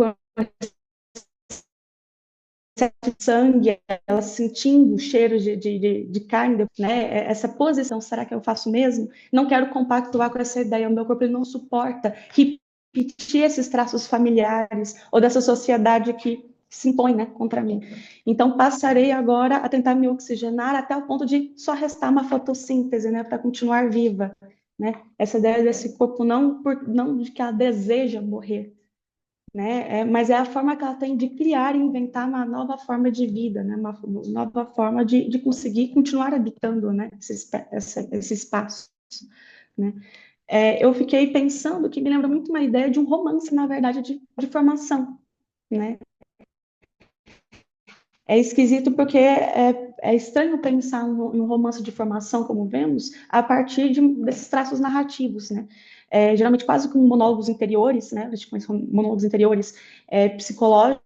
sangue, ela sentindo o cheiro de carne, né? Essa posição, será que eu faço mesmo? Não quero compactuar com essa ideia, o meu corpo ele não suporta repetir esses traços familiares ou dessa sociedade que se impõe, né, contra mim. Então, passarei agora a tentar me oxigenar até o ponto de só restar uma fotossíntese, né, para continuar viva, né? Essa ideia desse corpo não de que ela deseja morrer, né? Mas é a forma que ela tem de criar e inventar uma nova forma de vida, né? Uma nova forma de conseguir continuar habitando, né? Esse espaço, né? Eu fiquei pensando que me lembra muito uma ideia de um romance, na verdade, de formação, né? É esquisito porque é estranho pensar num romance de formação, como vemos, a partir desses traços narrativos, né? Geralmente quase com monólogos interiores, né? Monólogos interiores psicológicos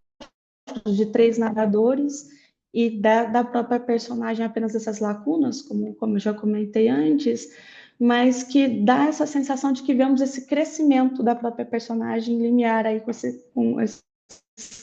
de três narradores e da própria personagem apenas essas lacunas, como eu já comentei antes, mas que dá essa sensação de que vemos esse crescimento da própria personagem limiar aí com esses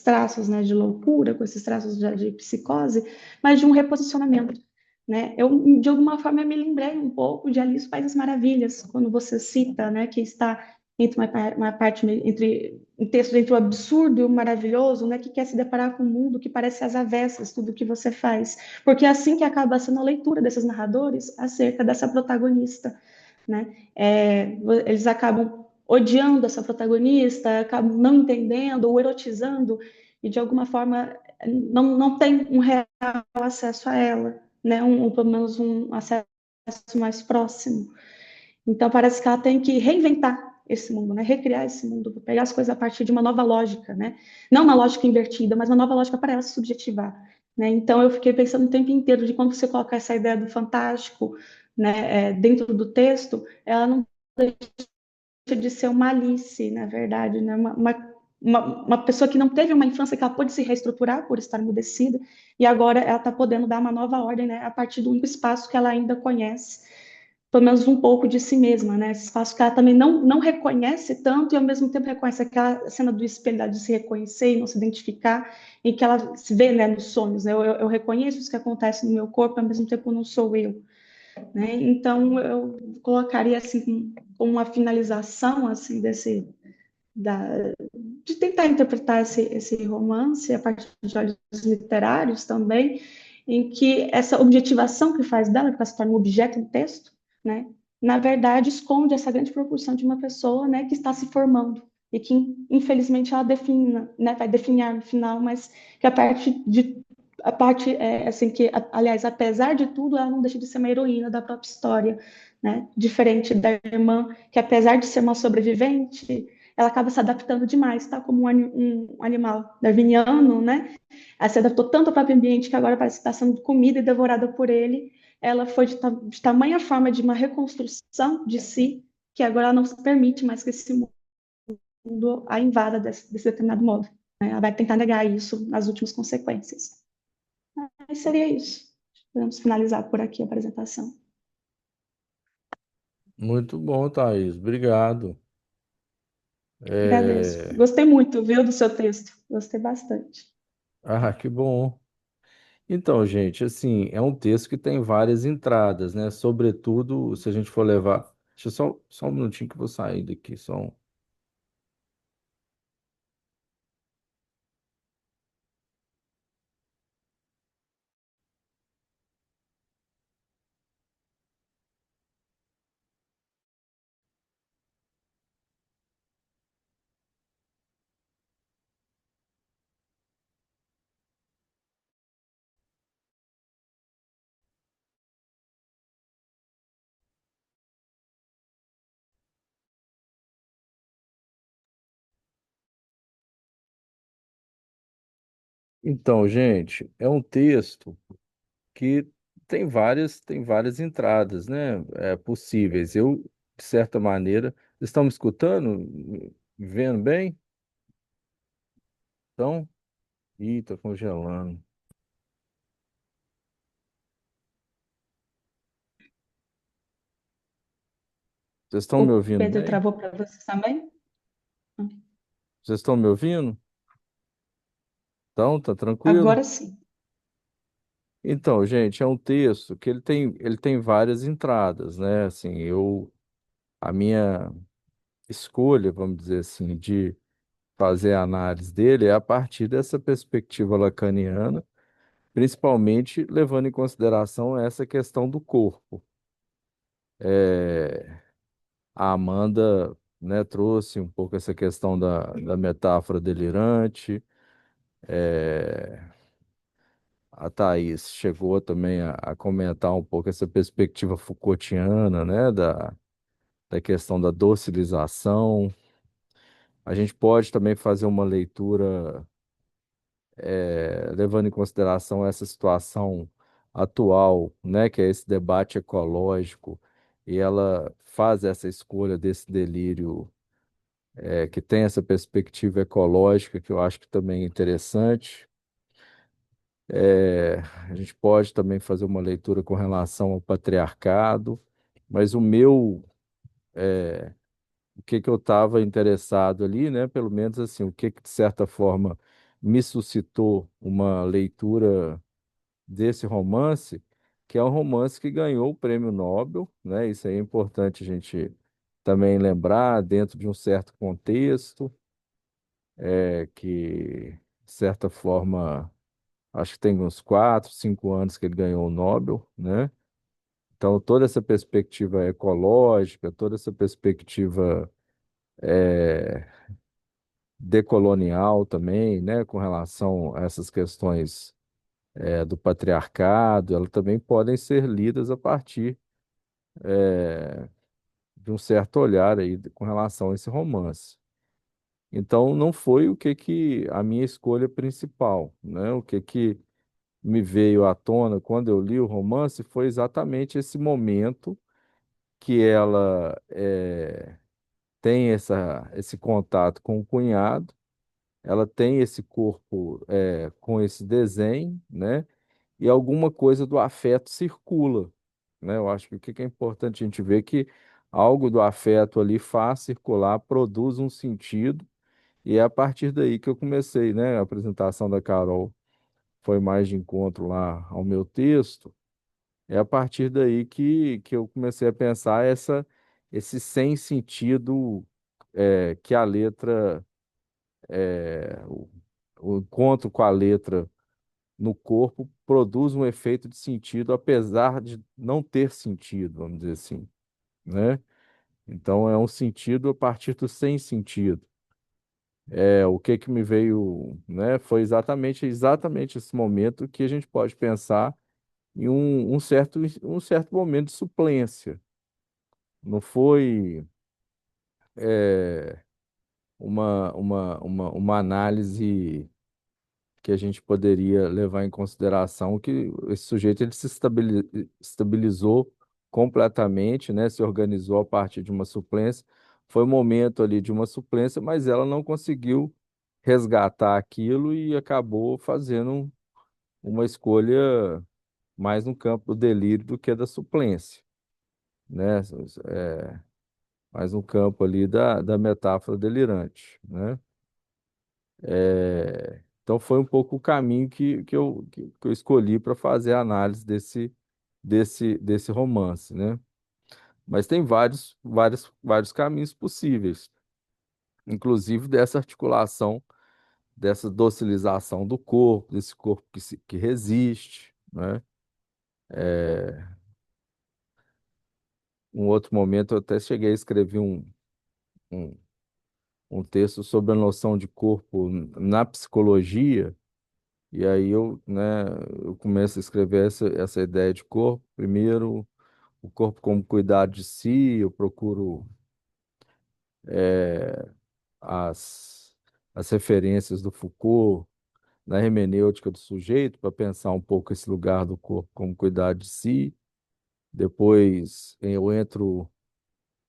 traços, né, de loucura, com esses traços de psicose, mas de um reposicionamento, né? De alguma forma, eu me lembrei um pouco de Alice no País das Maravilhas, quando você cita, né, que está entre uma parte entre um texto entre o absurdo e o maravilhoso, né, que quer se deparar com um mundo que parece às avessas tudo que você faz, porque é assim que acaba sendo a leitura desses narradores acerca dessa protagonista, né? Eles acabam odiando essa protagonista, acabam não entendendo ou erotizando e de alguma forma não tem um real acesso a ela, né? Pelo menos um acesso mais próximo. Então parece que ela tem que reinventar esse mundo, né? Recriar esse mundo, pegar as coisas a partir de uma nova lógica, né? Não uma lógica invertida, mas uma nova lógica para ela se subjetivar, né? Então eu fiquei pensando o tempo inteiro de quando você coloca essa ideia do fantástico, né, dentro do texto, ela não deixa de ser uma Alice, na verdade, né? Uma pessoa que não teve uma infância que ela pôde se reestruturar por estar emudecida, e agora ela está podendo dar uma nova ordem, né, a partir do único espaço que ela ainda conhece, pelo menos um pouco de si mesma, né? Esse espaço que ela também não reconhece tanto e ao mesmo tempo reconhece aquela cena do espelho dela de se reconhecer e não se identificar, em que ela se vê, né, nos sonhos, né? Eu reconheço isso que acontece no meu corpo, ao mesmo tempo não sou eu, né? Então eu colocaria assim como uma finalização assim desse da, de tentar interpretar esse romance a partir de olhos literários também, em que essa objetivação que faz dela, que ela se torna um objeto do texto, né, na verdade esconde essa grande proporção de uma pessoa, né, que está se formando e que infelizmente ela define, né, vai definhar no final, mas que a parte assim que, aliás, apesar de tudo, ela não deixa de ser uma heroína da própria história, né, diferente da irmã, que apesar de ser uma sobrevivente, ela acaba se adaptando demais, tá? Como um animal darwiniano, né? Ela se adaptou tanto ao próprio ambiente que agora parece que está sendo comida e devorada por ele. Ela foi de tamanha forma de uma reconstrução de si, que agora ela não se permite mais que esse mundo a invada desse determinado modo, né? Ela vai tentar negar isso nas últimas consequências. Mas seria isso. Vamos finalizar por aqui a apresentação. Muito bom, Thaís. Obrigado. Agradeço. É, Gostei muito, viu, do seu texto. Gostei bastante. Ah, que bom. Então, gente, assim, é um texto que tem várias entradas, né? Sobretudo, se a gente for levar. Deixa eu só um minutinho que eu vou sair daqui. Então, gente, é um texto que tem várias entradas, né? Possíveis. Eu, de certa maneira, vocês estão me escutando? Me vendo bem? Então, ih, tá congelando. Vocês estão me O ouvindo Pedro bem? travou para vocês também? Vocês estão me ouvindo? Então, tá tranquilo? Agora sim. Então, gente, é um texto que ele tem várias entradas, né? Assim, a minha escolha, vamos dizer assim, de fazer a análise dele é a partir dessa perspectiva lacaniana, principalmente levando em consideração essa questão do corpo. É, a Amanda, né, trouxe um pouco essa questão da metáfora delirante. É, a Thaís chegou também a comentar um pouco essa perspectiva Foucaultiana, né, da questão da docilização. A gente pode também fazer uma leitura, levando em consideração essa situação atual, né, que é esse debate ecológico, e ela faz essa escolha desse delírio, que tem essa perspectiva ecológica, que eu acho que também é interessante. É, a gente pode também fazer uma leitura com relação ao patriarcado, mas o que que eu estava interessado ali, né? Pelo menos assim, o que que de certa forma me suscitou uma leitura desse romance, que é um romance que ganhou o prêmio Nobel, né? Isso aí é importante a gente também lembrar dentro de um certo contexto, que de certa forma acho que tem uns 4, 5 anos que ele ganhou o Nobel, né? Então, toda essa perspectiva ecológica, toda essa perspectiva decolonial também, né, com relação a essas questões do patriarcado, elas também podem ser lidas a partir de um certo olhar aí com relação a esse romance. Então, não foi o que que a minha escolha principal, né? O que que me veio à tona quando eu li o romance foi exatamente esse momento que ela tem esse contato com o cunhado, ela tem esse corpo com esse desenho, né? E alguma coisa do afeto circula. né? Eu acho que o que que é importante a gente ver é que algo do afeto ali faz circular, produz um sentido, e é a partir daí que eu comecei, né? A apresentação da Carol foi mais de encontro lá ao meu texto. É a partir daí que eu comecei a pensar esse sem sentido que a letra, o encontro com a letra no corpo produz um efeito de sentido, apesar de não ter sentido, vamos dizer assim, né? Então é um sentido a partir do sem sentido. O que que me veio, né? Foi exatamente esse momento que a gente pode pensar em um certo momento de suplência. Não foi é, uma análise que a gente poderia levar em consideração que esse sujeito ele se estabilizou completamente, né? Se organizou a partir de uma suplência. Foi um momento ali de uma suplência, mas ela não conseguiu resgatar aquilo e acabou fazendo uma escolha mais no campo do delírio do que da suplência, né? Mais no campo ali da metáfora delirante, né? Então foi um pouco o caminho que eu escolhi para fazer a análise desse romance, né? Mas tem vários caminhos possíveis, inclusive dessa articulação, dessa docilização do corpo, desse corpo que resiste, né? Um outro momento eu até cheguei a escrever um, um texto sobre a noção de corpo na psicologia. E aí eu começo a escrever essa ideia de corpo. Primeiro, o corpo como cuidar de si, eu procuro eh, as, as referências do Foucault na hermenêutica do sujeito para pensar um pouco esse lugar do corpo como cuidar de si. Depois eu entro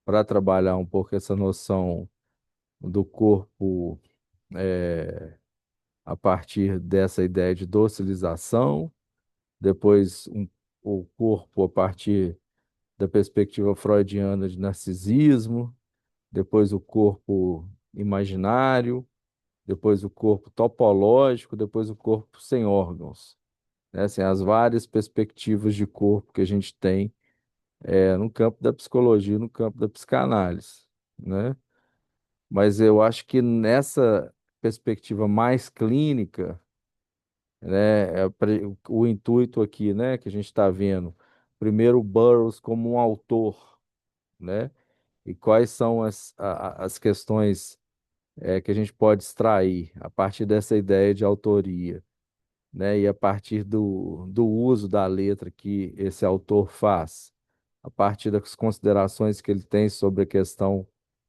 para trabalhar um pouco essa noção do corpo a partir dessa ideia de docilização. Depois o corpo a partir da perspectiva freudiana de narcisismo, depois o corpo imaginário, depois o corpo topológico, depois o corpo sem órgãos, né? Assim, as várias perspectivas de corpo que a gente tem no campo da psicologia, no campo da psicanálise, né? Mas eu acho que nessa perspectiva mais clínica, né, o intuito aqui, né, que a gente está vendo, primeiro o Burroughs como um autor, né? E quais são as questões que a gente pode extrair a partir dessa ideia de autoria, né? E a partir do uso da letra que esse autor faz, a partir das considerações que ele tem sobre a questão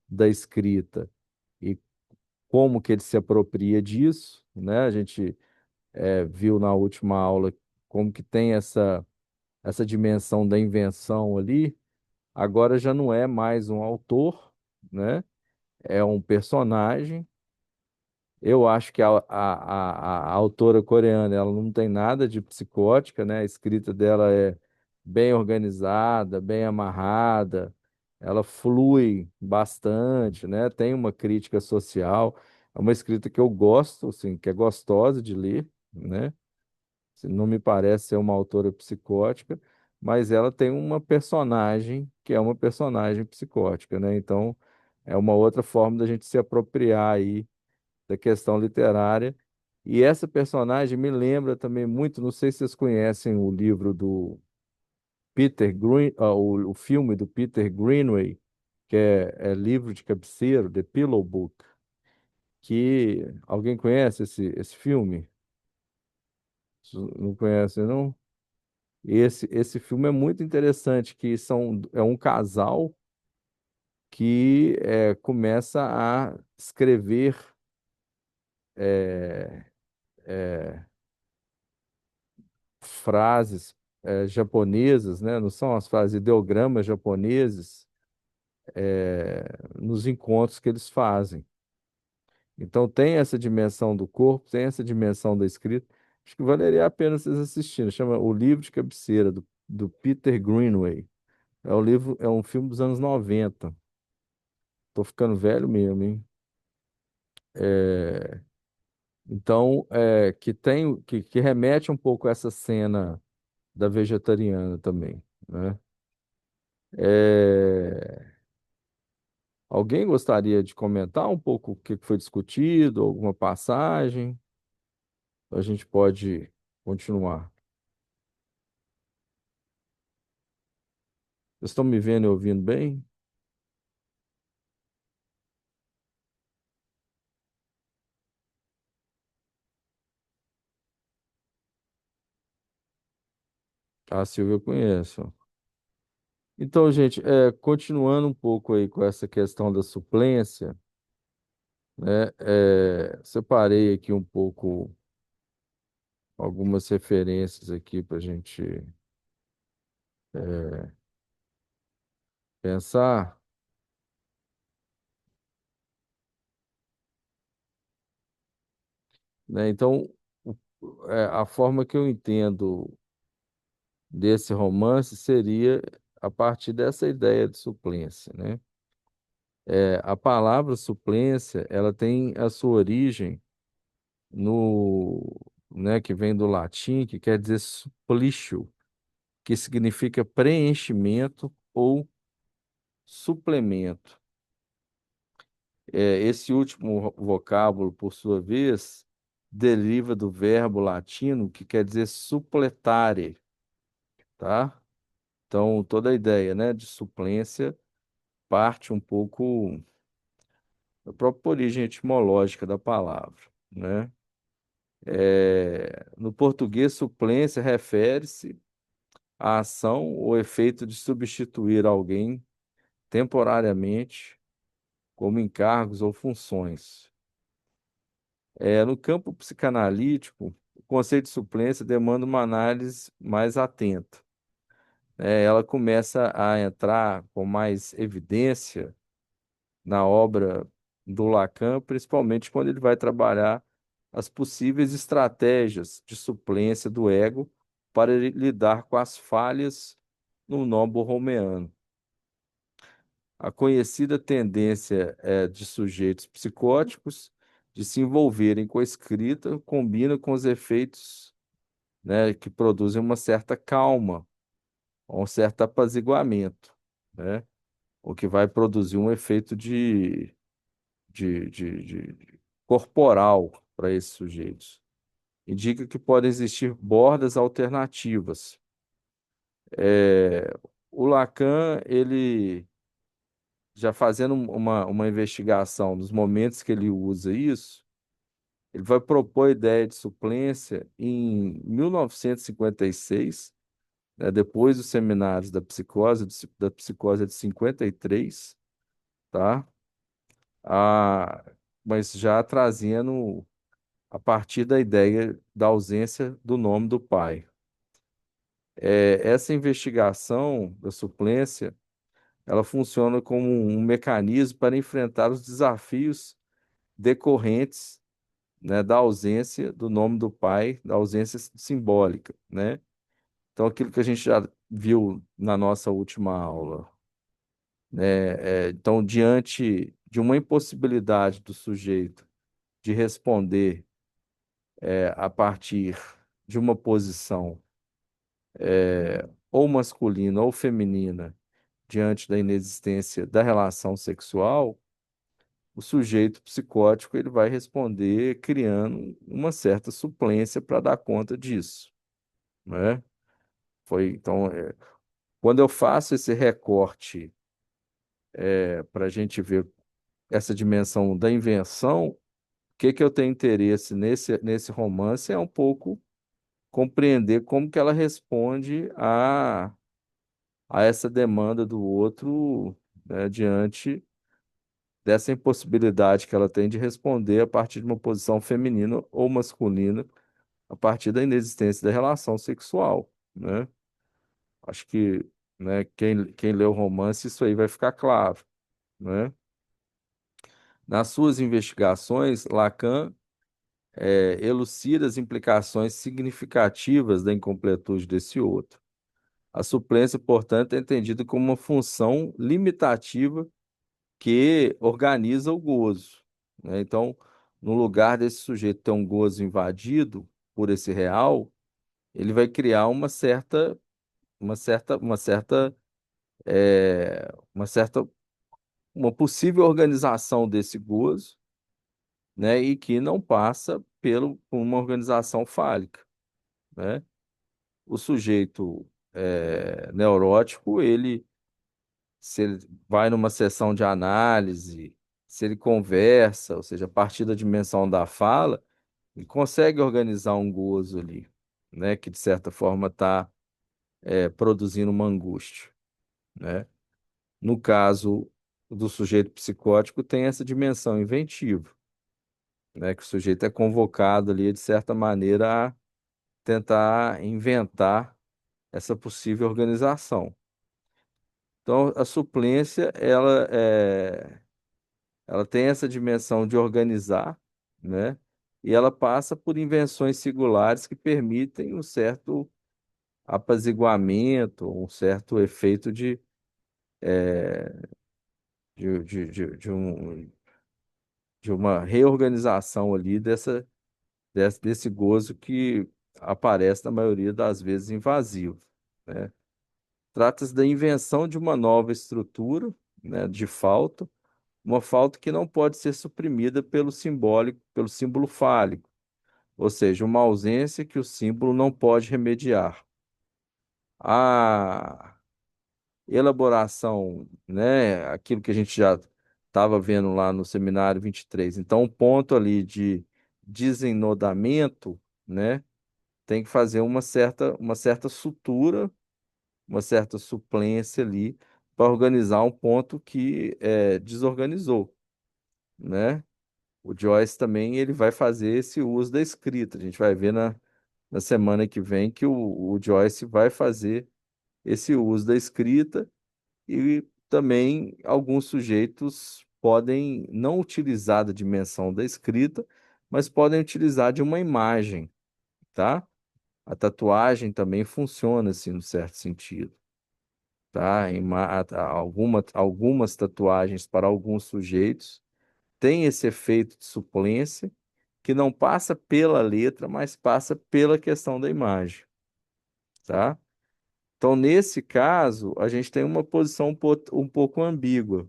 da escrita e como que ele se apropria disso, né? A gente viu na última aula como que tem essa dimensão da invenção ali. Agora já não é mais um autor, né? É um personagem. Eu acho que a autora coreana ela não tem nada de psicótica, né? A escrita dela é bem organizada, bem amarrada, ela flui bastante, né? Tem uma crítica social, é uma escrita que eu gosto, assim, que é gostosa de ler, né? Não me parece ser uma autora psicótica, mas ela tem uma personagem que é uma personagem psicótica, né? Então, é uma outra forma da gente se apropriar aí da questão literária. E essa personagem me lembra também muito, não sei se vocês conhecem o livro do Peter Green, o filme do Peter Greenaway, que é livro de cabeceiro, The Pillow Book, que alguém conhece esse filme? Não conhece, não? Esse filme é muito interessante, que é um casal que começa a escrever é, é, frases japonesas, né? Não são as frases, ideogramas japoneses nos encontros que eles fazem. Então tem essa dimensão do corpo, tem essa dimensão da escrita. Acho que valeria a pena vocês assistirem. Chama O Livro de Cabeceira, do Peter Greenaway. É um livro, é um filme dos anos 90. Tô ficando velho mesmo, hein? É, então, que remete um pouco a essa cena da vegetariana também, né? É, alguém gostaria de comentar um pouco o que foi discutido, alguma passagem? A gente pode continuar. Vocês estão me vendo e ouvindo bem? A Silvia eu conheço. Então, gente, continuando um pouco aí com essa questão da suplência, né? Separei aqui um pouco algumas referências aqui para a gente é, pensar, né? Então, o- a forma que eu entendo desse romance seria a partir dessa ideia de suplência, né? A palavra suplência, ela tem a sua origem no, né, que vem do latim, que quer dizer supplício, que significa preenchimento ou suplemento. Esse último vocábulo, por sua vez, deriva do verbo latino que quer dizer suppletare, tá? Então, toda a ideia, né, de suplência parte um pouco da própria origem etimológica da palavra, né? No português, suplência refere-se à ação ou efeito de substituir alguém temporariamente, como encargos ou funções. No campo psicanalítico, o conceito de suplência demanda uma análise mais atenta. Ela começa a entrar com mais evidência na obra do Lacan, principalmente quando ele vai trabalhar as possíveis estratégias de suplência do ego para ele lidar com as falhas no nobo romeano. A conhecida tendência de sujeitos psicóticos de se envolverem com a escrita combina com os efeitos, né, que produzem uma certa calma, um certo apaziguamento, né, o que vai produzir um efeito de corporal para esses sujeitos. Indica que podem existir bordas alternativas. É, o Lacan, ele já fazendo uma investigação dos momentos que ele usa isso, ele vai propor a ideia de suplência em 1956, né, depois dos seminários da psicose de 53, tá? Ah, mas já trazendo a partir da ideia da ausência do nome do pai. Essa investigação da suplência, ela funciona como um mecanismo para enfrentar os desafios decorrentes, né, da ausência do nome do pai, da ausência simbólica, né? Então, aquilo que a gente já viu na nossa última aula, né? Então, diante de uma impossibilidade do sujeito de responder a partir de uma posição ou masculina ou feminina diante da inexistência da relação sexual, o sujeito psicótico ele vai responder criando uma certa suplência para dar conta disso, né? Então, quando eu faço esse recorte para a gente ver essa dimensão da invenção, o que que eu tenho interesse nesse romance é um pouco compreender como que ela responde a essa demanda do outro, né, diante dessa impossibilidade que ela tem de responder a partir de uma posição feminina ou masculina, a partir da inexistência da relação sexual, né? Acho que, né, quem lê o romance, isso aí vai ficar claro, né? Nas suas investigações, Lacan elucida as implicações significativas da incompletude desse outro. A suplência, portanto, é entendida como uma função limitativa que organiza o gozo, né? Então, no lugar desse sujeito ter um gozo invadido por esse real, ele vai criar uma certa, uma possível organização desse gozo, né? E que não passa por uma organização fálica, né? O sujeito neurótico, se ele vai numa sessão de análise, se ele conversa, ou seja, a partir da dimensão da fala, ele consegue organizar um gozo ali, né? Que de certa forma está produzindo uma angústia, né? No caso do sujeito psicótico, tem essa dimensão inventiva, né? Que o sujeito é convocado ali, de certa maneira, a tentar inventar essa possível organização. Então, a suplência, ela tem essa dimensão de organizar, né? E ela passa por invenções singulares que permitem um certo apaziguamento, um certo efeito de de uma reorganização ali desse gozo que aparece na maioria das vezes invasivo, né? Trata-se da invenção de uma nova estrutura, né, de falta, uma falta que não pode ser suprimida pelo simbólico, pelo símbolo fálico, ou seja, uma ausência que o símbolo não pode remediar. A elaboração, né, aquilo que a gente já estava vendo lá no seminário 23. Então, o ponto ali de desenodamento, né, tem que fazer uma certa sutura, uma certa suplência ali para organizar um ponto que desorganizou, né? O Joyce também ele vai fazer esse uso da escrita. A gente vai ver na semana que vem que o Joyce vai fazer esse uso da escrita e também alguns sujeitos podem não utilizar da dimensão da escrita, mas podem utilizar de uma imagem, tá? A tatuagem também funciona assim, no certo sentido, tá? Algumas tatuagens para alguns sujeitos têm esse efeito de suplência que não passa pela letra, mas passa pela questão da imagem, tá? Então, nesse caso, a gente tem uma posição um pouco ambígua,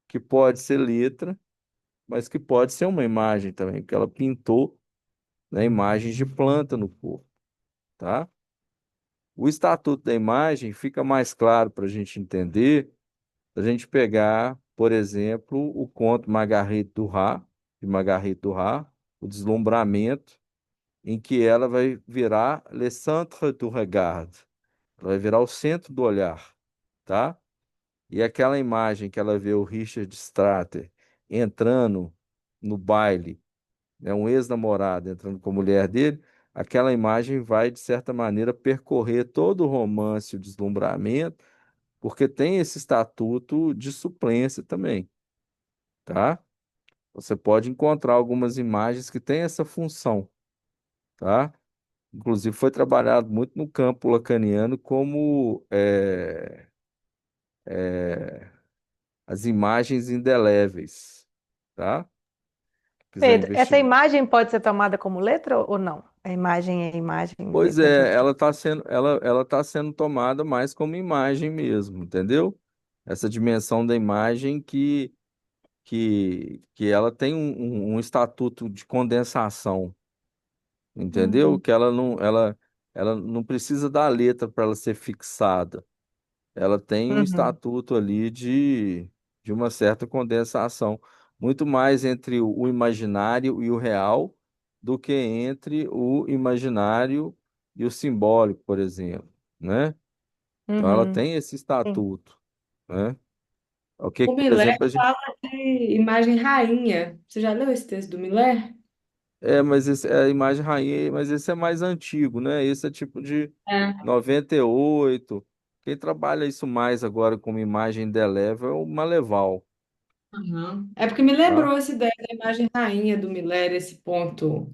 que pode ser letra, mas que pode ser uma imagem também, porque ela pintou, né, imagens de planta no corpo, tá? O estatuto da imagem fica mais claro para a gente entender, a gente pegar, por exemplo, o conto Marguerite Duras, de Marguerite Duras, o deslumbramento, em que ela vai virar le centre du regard, ela vai virar o centro do olhar, tá? E aquela imagem que ela vê o Richard Strater entrando no baile, né, um ex-namorado entrando com a mulher dele, aquela imagem vai, de certa maneira, percorrer todo o romance, o deslumbramento, porque tem esse estatuto de suplência também, tá? Você pode encontrar algumas imagens que têm essa função, tá? Inclusive foi trabalhado muito no campo lacaniano como as imagens indeléveis, tá? Quiser Pedro, essa investigar. imagem pode ser tomada como letra ou não? A imagem é imagem, Pois letra é é, letra. ela tá sendo tomada mais como imagem mesmo, entendeu? Essa dimensão da imagem que ela tem um estatuto de condensação, entendeu? Uhum, Que ela não precisa da letra para ela ser fixada. Ela tem um uhum, estatuto ali de uma certa condensação, muito mais entre o imaginário e o real do que entre o imaginário e o simbólico, por exemplo, né? Então ela uhum. tem esse Sim. estatuto, né? O que, O por Miller exemplo, a gente... fala de imagem rainha. Você já leu esse texto do Miller? Mas esse é a imagem rainha, mas esse é mais antigo, né? Esse é tipo de É. 98. Quem trabalha isso mais agora como imagem indelével é o Maleval, Uhum. É porque me tá? lembrou essa ideia da imagem rainha do Miller, esse ponto.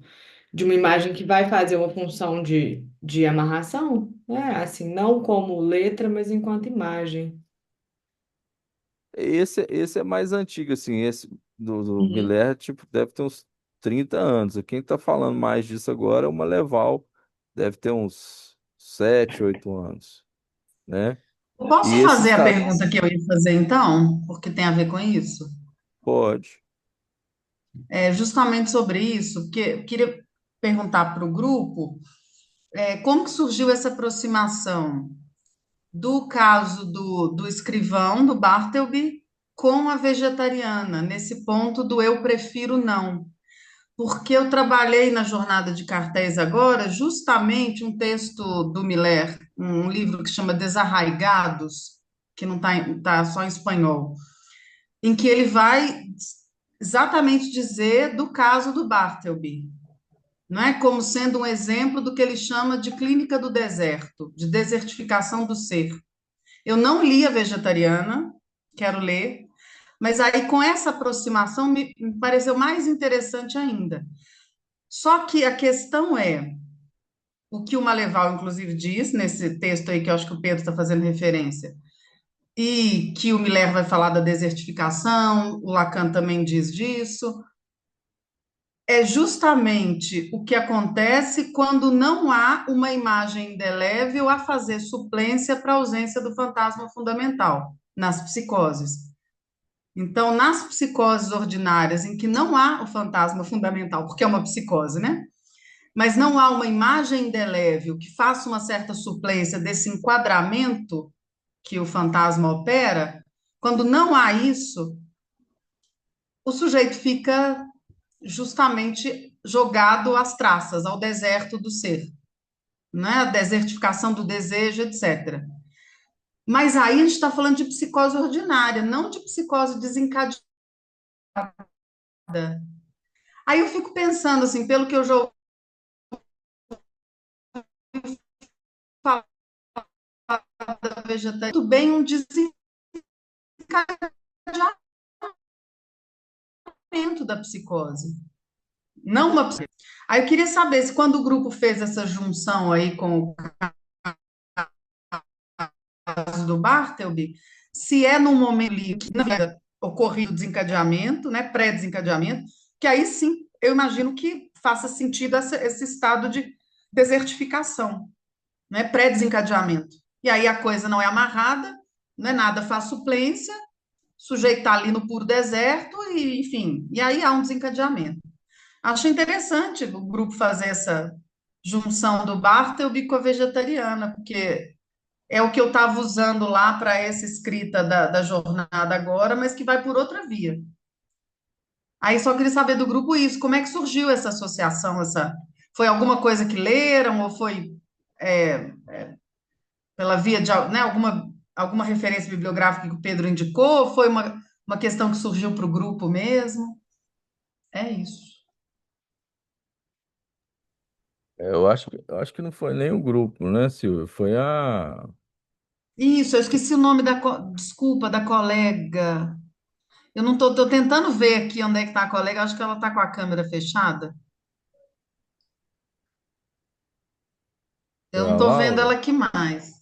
de uma imagem que vai fazer uma função de amarração, né? Assim, não como letra, mas enquanto imagem. Esse é mais antigo, assim, esse do Uhum. Miller, tipo, deve ter uns 30 anos. Quem tá falando mais disso agora é o Maleval, deve ter uns 7, 8 anos, né? Eu E posso esse fazer a está, pergunta que eu ia fazer então, porque tem a ver com isso? pode. É justamente sobre isso, porque eu queria perguntar para o grupo, como que surgiu essa aproximação do caso do escrivão, do Bartleby, com a vegetariana, nesse ponto do eu prefiro não. Porque eu trabalhei na jornada de cartéis agora, justamente um texto do Miller, um livro que chama Desarraigados, que não está tá só em espanhol, em que ele vai exatamente dizer do caso do Bartleby, não é como sendo um exemplo do que ele chama de clínica do deserto, de desertificação do ser. Eu não li a Vegetariana, quero ler, mas aí com essa aproximação me pareceu mais interessante ainda. Só que a questão é, o que o Maleval, inclusive, diz nesse texto aí que eu acho que o Pedro está fazendo referência, e que o Miller vai falar da desertificação, o Lacan também diz disso, é justamente o que acontece quando não há uma imagem indelével a fazer suplência para a ausência do fantasma fundamental nas psicoses. Então, nas psicoses ordinárias, em que não há o fantasma fundamental, porque é uma psicose, né? Mas não há uma imagem indelével que faça uma certa suplência desse enquadramento que o fantasma opera, quando não há isso, o sujeito fica justamente jogado às traças, ao deserto do ser, né? A desertificação do desejo, etc. Mas aí a gente está falando de psicose ordinária, não de psicose desencadeada. Aí eu fico pensando, assim, pelo que eu já ouvi falar da vegetariana, muito bem um desencadeamento da psicose, não uma psicose. Aí eu queria saber se quando o grupo fez essa junção aí com o caso do Bartleby, se é num momento ali que na vida ocorrido o desencadeamento, né, pré-desencadeamento, que aí sim eu imagino que faça sentido esse estado de desertificação, né, pré-desencadeamento. E aí a coisa não é amarrada, não é nada, faz suplência, sujeitar ali no puro deserto, e enfim, e aí há um desencadeamento. Acho interessante o grupo fazer essa junção do Bartleby com a vegetariana, porque é o que eu estava usando lá para essa escrita da jornada agora, mas que vai por outra via. Aí só queria saber do grupo isso, como é que surgiu essa associação, foi alguma coisa que leram ou foi é, pela via de né, alguma referência bibliográfica que o Pedro indicou, ou foi uma questão que surgiu para o grupo mesmo? É isso. Eu acho que não foi nem o grupo, né, Silvio? Foi a. Isso, eu esqueci o nome desculpa, da colega. Eu não tô tentando ver aqui onde é que está a colega, acho que ela está com a câmera fechada. Foi Eu não a estou vendo ela Laura? aqui mais.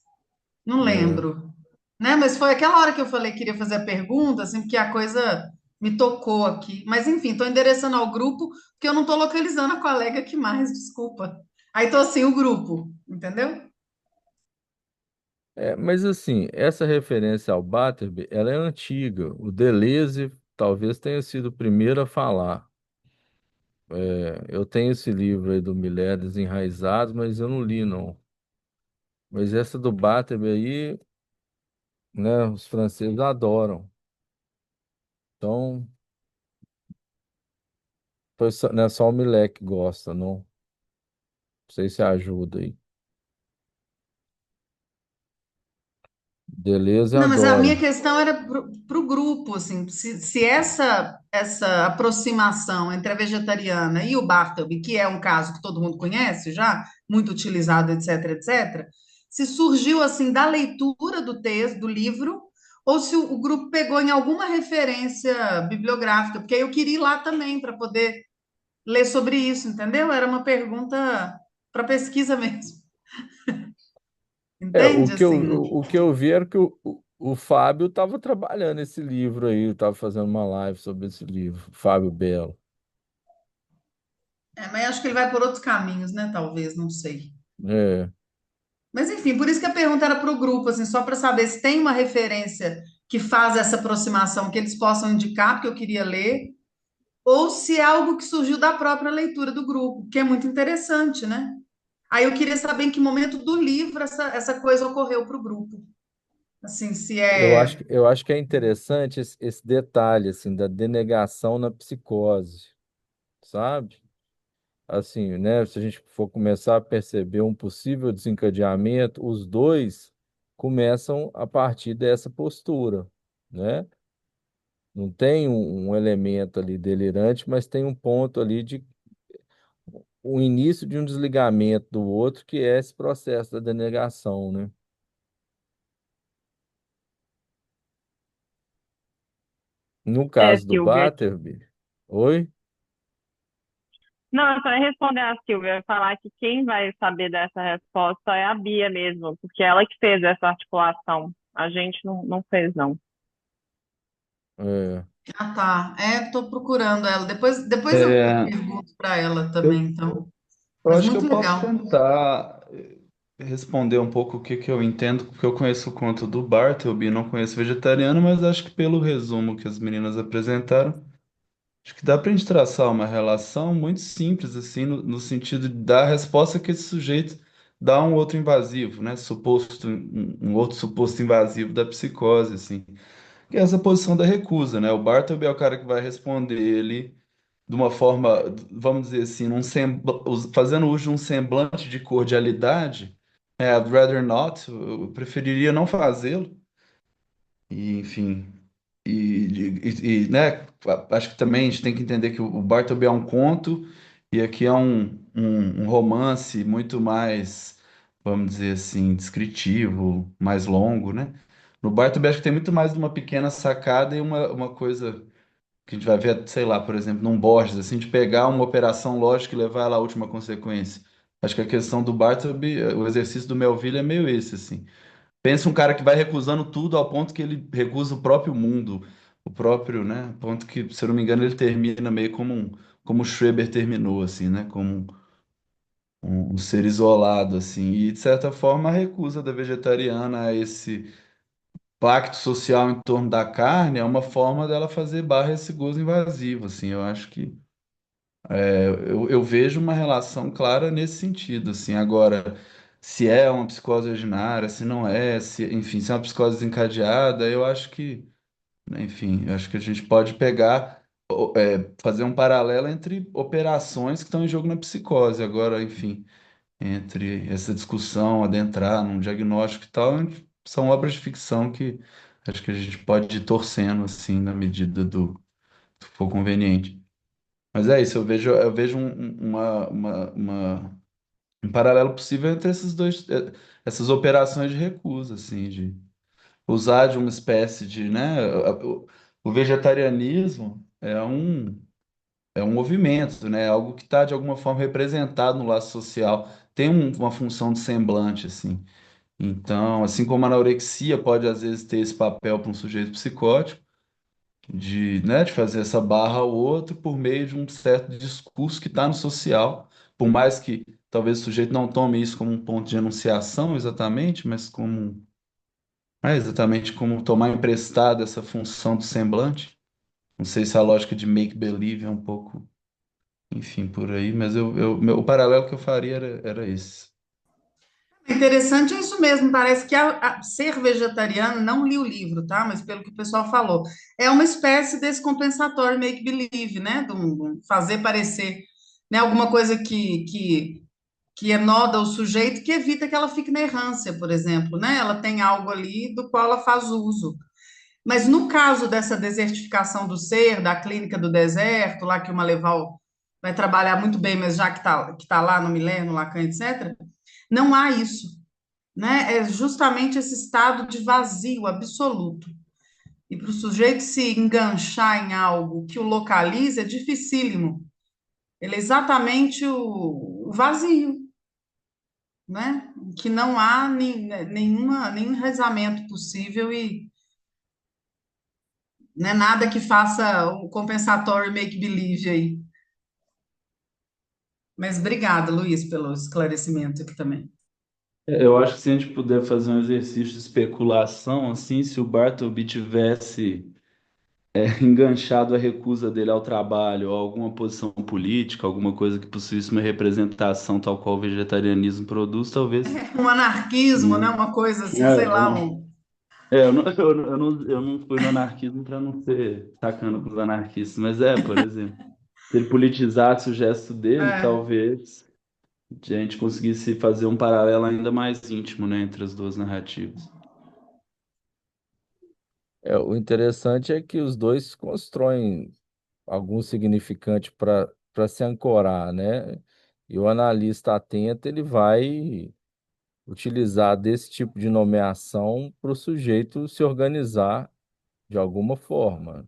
Não É. lembro. Né? Mas foi aquela hora que eu falei que queria fazer a pergunta, assim, porque a coisa me tocou aqui. Mas enfim, estou endereçando ao grupo, porque eu não estou localizando a colega aqui mais, desculpa. Aí estou assim, o grupo, entendeu? Mas assim, essa referência ao Batterby, ela é antiga. O Deleuze talvez tenha sido o primeiro a falar. Eu tenho esse livro aí do Millet, Desenraizados, mas eu não li, não. Mas essa do Batterby aí, né, os franceses adoram. Então, não é só o Millet que gosta, não. Não sei se ajuda aí. Deleuze Não, mas a minha adora. questão era para o grupo, assim, se essa aproximação entre a vegetariana e o Bartleby, que é um caso que todo mundo conhece já, muito utilizado, etc., etc., se surgiu assim da leitura do texto, do livro, ou se o grupo pegou em alguma referência bibliográfica, porque eu queria ir lá também para poder ler sobre isso, entendeu? Era uma pergunta para pesquisa mesmo. É, o Entende que eu, assim? o que eu vi era que o Fábio estava trabalhando esse livro aí, estava fazendo uma live sobre esse livro, Fábio Belo. É, mas acho que ele vai por outros caminhos, né? Talvez, não sei. É, Mas enfim, por isso que a pergunta era para o grupo, assim, só para saber se tem uma referência que faz essa aproximação que eles possam indicar, porque eu queria ler, ou se é algo que surgiu da própria leitura do grupo, que é muito interessante, né? Aí eu queria saber em que momento do livro essa coisa ocorreu para o grupo. Assim, se é. eu acho que é interessante esse detalhe, assim, da denegação na psicose, sabe? Assim, né? Se a gente for começar a perceber um possível desencadeamento, os dois começam a partir dessa postura, né? Não tem um elemento ali delirante, mas tem um ponto ali de o início de um desligamento do outro, que é esse processo da denegação, né? No caso do Silvia. Butterby, oi? Não, eu só ia responder a Silvia, eu ia falar que quem vai saber dessa resposta é a Bia mesmo, porque ela que fez essa articulação. A gente não fez, não. É, Ah, tá. É, estou procurando ela. Depois eu É, pergunto para ela também, eu, então. eu Mas acho que muito eu posso legal. tentar responder um pouco o que que eu entendo, porque eu conheço o conto do Bartleby, não conheço vegetariano, mas acho que pelo resumo que as meninas apresentaram, acho que dá para a gente traçar uma relação muito simples, assim, no sentido de dar a resposta que esse sujeito dá a um outro invasivo, né? Um outro suposto invasivo da psicose, assim. Que é essa posição da recusa, né? O Bartleby é o cara que vai responder ele de uma forma, vamos dizer assim, fazendo uso de um semblante de cordialidade. I'd rather not, eu preferiria não fazê-lo. E, enfim, né, acho que também a gente tem que entender que o Bartleby é um conto e aqui é um romance muito mais, vamos dizer assim, descritivo, mais longo, né? No Bartleby acho que tem muito mais de uma pequena sacada e uma coisa que a gente vai ver, sei lá, por exemplo, num Borges, assim, de pegar uma operação lógica e levar ela à última consequência. Acho que a questão do Bartleby, o exercício do Melville é meio esse, assim. Pensa um cara que vai recusando tudo ao ponto que ele recusa o próprio mundo, o próprio, né? Ponto que, se eu não me engano, ele termina meio como o Schreber terminou, assim, né? Como um ser isolado, assim. E, de certa forma, a recusa da vegetariana a esse pacto social em torno da carne é uma forma dela fazer barra a esse gozo invasivo, assim. Eu acho que eu vejo uma relação clara nesse sentido, assim. Agora, se é uma psicose ordinária, se não é, se, enfim, se é uma psicose desencadeada, eu acho que, né, enfim, eu acho que a gente pode pegar, fazer um paralelo entre operações que estão em jogo na psicose. Agora, enfim, entre essa discussão, adentrar num diagnóstico e tal, são obras de ficção que acho que a gente pode ir torcendo, assim, na medida do que for conveniente. Mas é isso, eu vejo um paralelo possível entre esses dois, essas operações de recusa, assim, de usar de uma espécie de, né, o vegetarianismo é um movimento, né, algo que está de alguma forma representado no laço social, tem uma função de semblante, assim. Então, assim como a anorexia pode às vezes ter esse papel para um sujeito psicótico, de, né, de fazer essa barra ao outro por meio de um certo discurso que está no social, por mais que talvez o sujeito não tome isso como um ponto de enunciação exatamente, mas como exatamente como tomar emprestado essa função do semblante. Não sei se a lógica de make believe é um pouco, enfim, por aí, mas o paralelo que eu faria era esse. Interessante é isso mesmo, parece que ser vegetariano, não li o livro, tá? Mas pelo que o pessoal falou, é uma espécie desse compensatório make believe, né? Do fazer parecer, né? Alguma coisa que enoda o sujeito, que evita que ela fique na errância, por exemplo, né? Ela tem algo ali do qual ela faz uso. Mas no caso dessa desertificação do ser, da clínica do deserto, lá que o Maleval vai trabalhar muito bem, mas já que tá lá no Miller, no Lacan, etc., não há isso, né? É justamente esse estado de vazio absoluto. E para o sujeito se enganchar em algo que o localiza é dificílimo, Ele é exatamente o vazio, né? Que não há nenhum rezamento possível e né, nada que faça o compensatório make-believe aí. Mas obrigada, Luiz, pelo esclarecimento aqui também. Eu acho que se a gente puder fazer um exercício de especulação, assim, se o Bartleby tivesse enganchado a recusa dele ao trabalho, ou alguma posição política, alguma coisa que possuísse uma representação tal qual o vegetarianismo produz, talvez. Um anarquismo, né? Né? Uma coisa É, assim, sei lá, eu, eu não fui no anarquismo para não ser sacana com os anarquistas, mas por exemplo, se ele politizasse o gesto dele, é, talvez a gente conseguisse fazer um paralelo ainda mais íntimo, né, entre as duas narrativas. O interessante é que os dois constroem algum significante para se ancorar, né? E o analista atento, ele vai utilizar desse tipo de nomeação para o sujeito se organizar de alguma forma.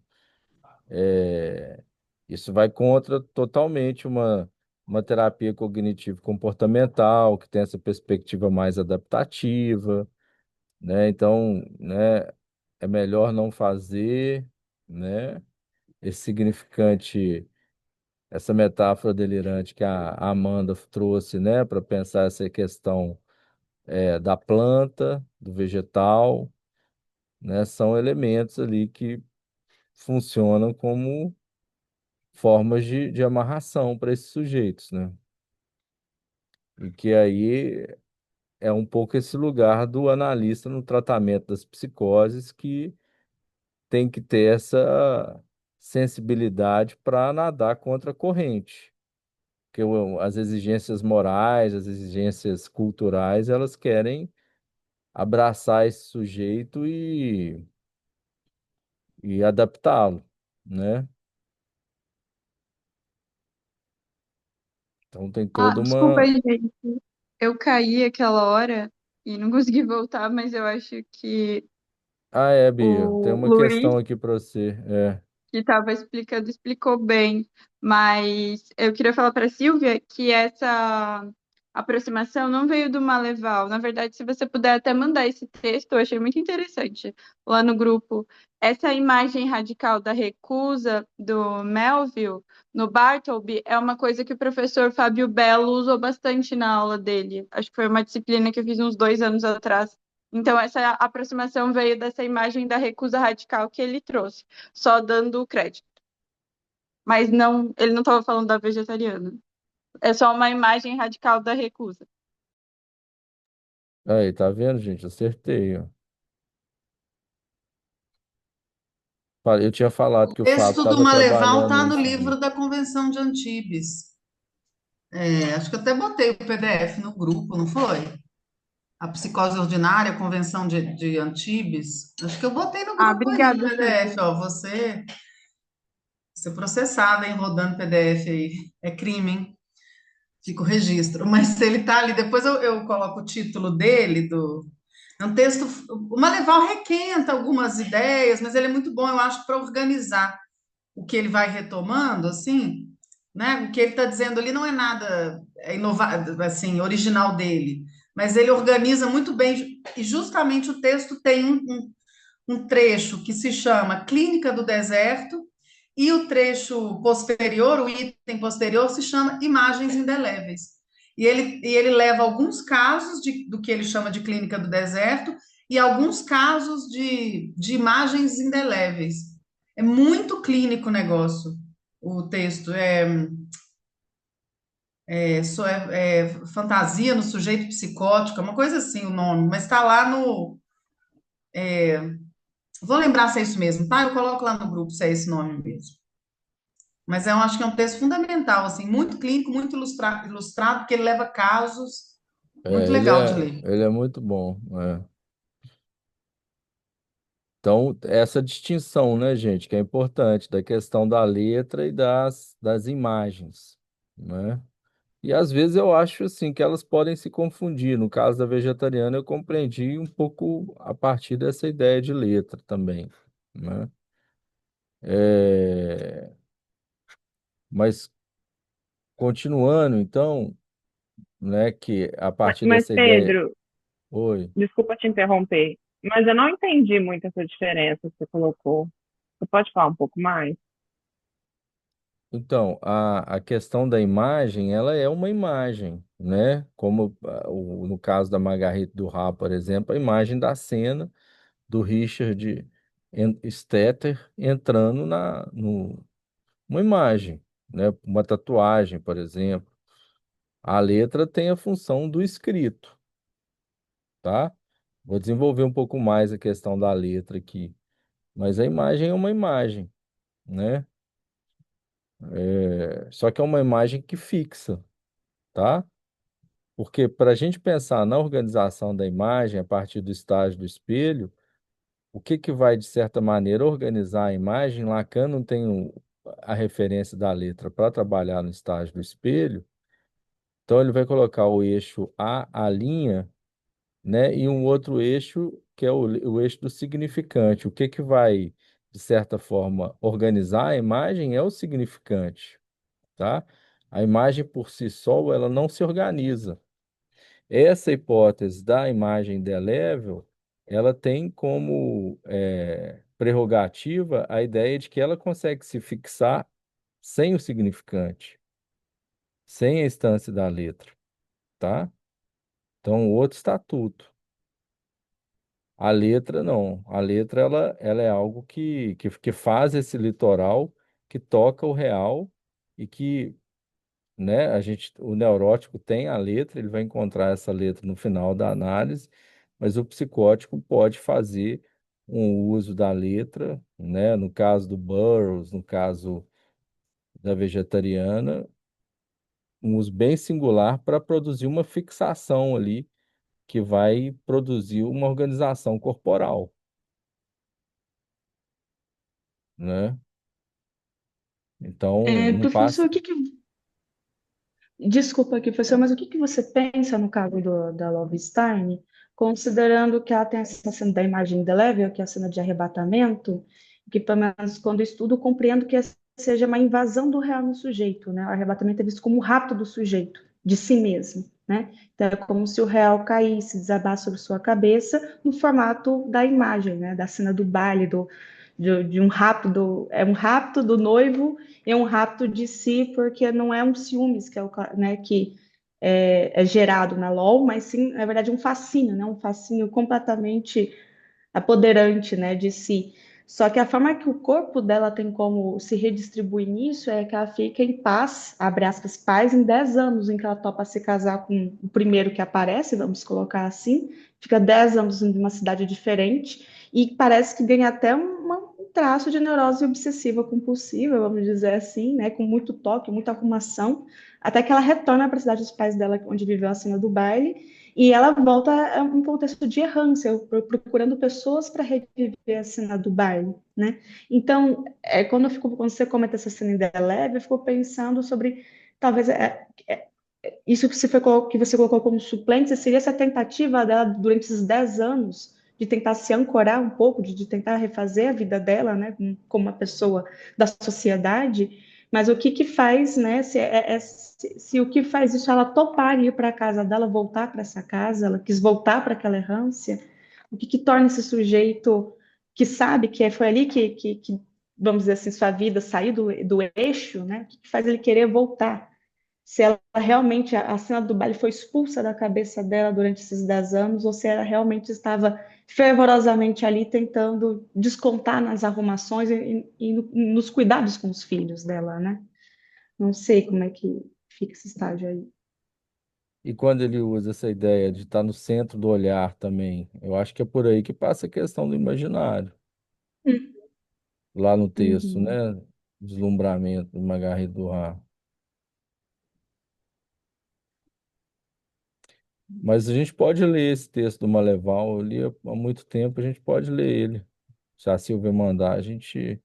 É, Isso vai contra totalmente uma terapia cognitivo-comportamental, que tem essa perspectiva mais adaptativa, né? Então, né, é melhor não fazer, né? Esse significante, essa metáfora delirante que a Amanda trouxe, né, para pensar essa questão da planta, do vegetal, né, são elementos ali que funcionam como formas de amarração para esses sujeitos, né? E que aí é um pouco esse lugar do analista no tratamento das psicoses que tem que ter essa sensibilidade para nadar contra a corrente. Porque as exigências morais, as exigências culturais, elas querem abraçar esse sujeito e adaptá-lo, né? Então tem Ah, toda desculpa uma. aí, gente. Eu caí aquela hora e não consegui voltar, mas eu acho que Ah, Bia, tem o uma Luiz questão aqui para você. que estava explicando, explicou bem, mas eu queria falar para a Silvia que essa aproximação não veio do Maleval. Na verdade, se você puder até mandar esse texto, eu achei muito interessante lá no grupo. Essa imagem radical da recusa do Melville no Bartleby é uma coisa que o professor Fábio Belo usou bastante na aula dele. Acho que foi uma disciplina que eu fiz uns 2 anos atrás. Então, essa aproximação veio dessa imagem da recusa radical que ele trouxe só dando crédito. Mas não, ele não estava falando da vegetariana. É só uma imagem radical da recusa. Aí, tá vendo, gente? Acertei, ó. Eu tinha falado que o O Fábio texto do estava Maleval trabalhando está no nisso aí. livro da Convenção de Antibes. Acho que eu até botei o PDF no grupo, não foi? A Psicose Ordinária, a Convenção de Antibes. Acho que eu botei no Ah, grupo aí o obrigada, PDF, Silvia. ó. Você processada, hein, rodando PDF aí. É crime, hein? Fica o registro. Mas se ele tá ali, depois eu coloco o título dele, é um texto. O Maleval requenta algumas ideias, mas ele é muito bom, eu acho, para organizar o que ele vai retomando, assim, né? O que ele está dizendo ali não é nada inovado, assim, original dele, mas ele organiza muito bem, e justamente o texto tem um trecho que se chama Clínica do Deserto, e o trecho posterior, o item posterior, se chama Imagens Indeléveis. E ele leva alguns casos do que ele chama de clínica do deserto e alguns casos de imagens indeléveis. É muito clínico o negócio, o texto. Fantasia no sujeito psicótico, é uma coisa assim o nome, mas está lá no. Vou lembrar se é isso mesmo, tá? Eu coloco lá no grupo se é esse nome mesmo. Mas eu acho que é um texto fundamental, assim, muito clínico, muito ilustrado, porque ele leva casos muito Ele legal de é, ler. ele é muito bom. Então, essa distinção, né, gente, que é importante, da questão da letra e das imagens, né? E às vezes eu acho assim que elas podem se confundir. No caso da vegetariana, eu compreendi um pouco a partir dessa ideia de letra também, né? É, Mas continuando, então, né, que a partir Mas, dessa ideia. Pedro, Oi. desculpa te interromper, mas eu não entendi muito essa diferença que você colocou. Você pode falar um pouco mais? Então, a questão da imagem, ela é uma imagem, né? Como no caso da Margarita Duras, por exemplo, a imagem da cena do Richard Stetter entrando uma imagem, né? Uma tatuagem, por exemplo. A letra tem a função do escrito, tá? Vou desenvolver um pouco mais a questão da letra aqui, mas a imagem é uma imagem, né? Só que é uma imagem que fixa, tá? Porque para a gente pensar na organização da imagem a partir do estágio do espelho, o que que vai, de certa maneira, organizar a imagem? Lacan não tem a referência da letra para trabalhar no estágio do espelho, então ele vai colocar o eixo A linha, né, e um outro eixo que é o eixo do significante. O que que vai, de certa forma, organizar a imagem é o significante, tá? A imagem por si só, ela não se organiza. Essa hipótese da imagem indelével, ela tem como prerrogativa a ideia de que ela consegue se fixar sem o significante, sem a instância da letra, tá? Então, outro estatuto. A letra não. A letra ela é algo que faz esse litoral, que toca o real e que, né, o neurótico tem a letra, ele vai encontrar essa letra no final da análise, mas o psicótico pode fazer um uso da letra, né, no caso do Burroughs, no caso da vegetariana, um uso bem singular para produzir uma fixação ali que vai produzir uma organização corporal, né? Então, não Professor, passa. desculpa aqui, professor, mas o que que você pensa no caso da Love Stein, considerando que ela tem essa cena da imagem indelével, que é a cena de arrebatamento, que pelo menos quando eu estudo, eu compreendo que seja uma invasão do real no sujeito, né? O arrebatamento é visto como um rapto do sujeito, de si mesmo, né? Então é como se o real caísse, desabasse sobre sua cabeça no formato da imagem, né? Da cena do baile, de um rapto é um rapto do noivo e um rapto de si, porque não é um ciúmes que é né, que é gerado na LOL, mas sim, na verdade, um fascínio, né? Um fascínio completamente apoderante, né, de si. Só que a forma que o corpo dela tem como se redistribuir nisso é que ela fica em paz, abre aspas, paz, em 10 anos em que ela topa se casar com o primeiro que aparece, vamos colocar assim, fica 10 anos em uma cidade diferente e parece que ganha até um traço de neurose obsessiva compulsiva, vamos dizer assim, né, com muito toque, muita arrumação, até que ela retorna para a cidade dos pais dela, onde viveu a cena do baile, e ela volta a um contexto de errância, procurando pessoas para reviver a cena do baile, né? Então, quando você comenta essa cena leve, eu fico pensando sobre, talvez, isso que que você colocou como suplente, seria essa tentativa dela, durante esses 10 anos, de tentar se ancorar um pouco, de tentar refazer a vida dela, né, como uma pessoa da sociedade, mas o que que faz, né, se o que faz isso, ela topar ir para a casa dela, voltar para essa casa, ela quis voltar para aquela errância, o que que torna esse sujeito que sabe que foi ali vamos dizer assim, sua vida saiu do eixo, né, o que que faz ele querer voltar? Se ela realmente, a cena do baile foi expulsa da cabeça dela durante esses 10 anos, ou se ela realmente estava fervorosamente ali tentando descontar nas arrumações e nos cuidados com os filhos dela, né? Não sei como é que fica esse estágio aí. E quando ele usa essa ideia de estar no centro do olhar também, eu acho que é por aí que passa a questão do imaginário, lá no texto, Uhum. né? Deslumbramento do Margarida Duras. Mas a gente pode ler esse texto do Maleval, eu li há muito tempo, a gente pode ler ele. Se a Silvia mandar, a gente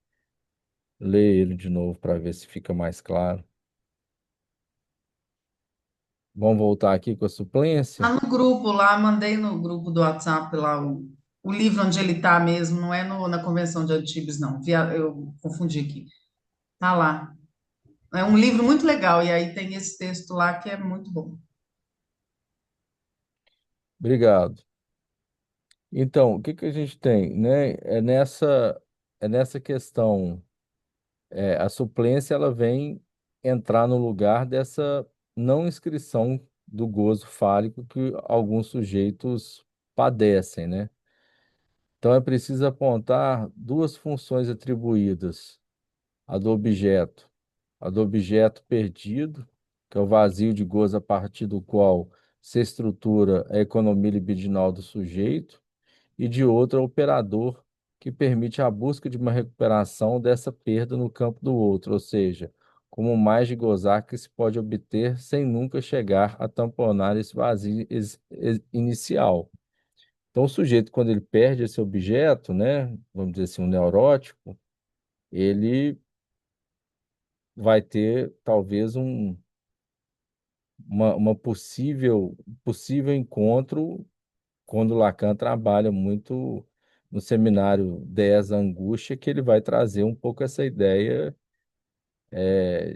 lê ele de novo para ver se fica mais claro. Vamos voltar aqui com a Tá suplência? no grupo lá, mandei no grupo do WhatsApp lá o livro onde ele tá mesmo, não é na Convenção de Antibes, não. Eu confundi aqui. Tá lá. É um livro muito legal, e aí tem esse texto lá que é muito bom. Obrigado. Então, o que que a gente tem, né? É nessa questão, a suplência ela vem entrar no lugar dessa não inscrição do gozo fálico que alguns sujeitos padecem, né? Então é preciso apontar duas funções atribuídas a do objeto perdido, que é o vazio de gozo a partir do qual se estrutura a economia libidinal do sujeito, e de outro, ao operador, que permite a busca de uma recuperação dessa perda no campo do outro, ou seja, como mais de gozar que se pode obter sem nunca chegar a tamponar esse vazio inicial. Então, o sujeito, quando ele perde esse objeto, né, vamos dizer assim, um neurótico, ele vai ter talvez uma possível encontro quando Lacan trabalha muito no seminário 10 a Angústia, que ele vai trazer um pouco essa ideia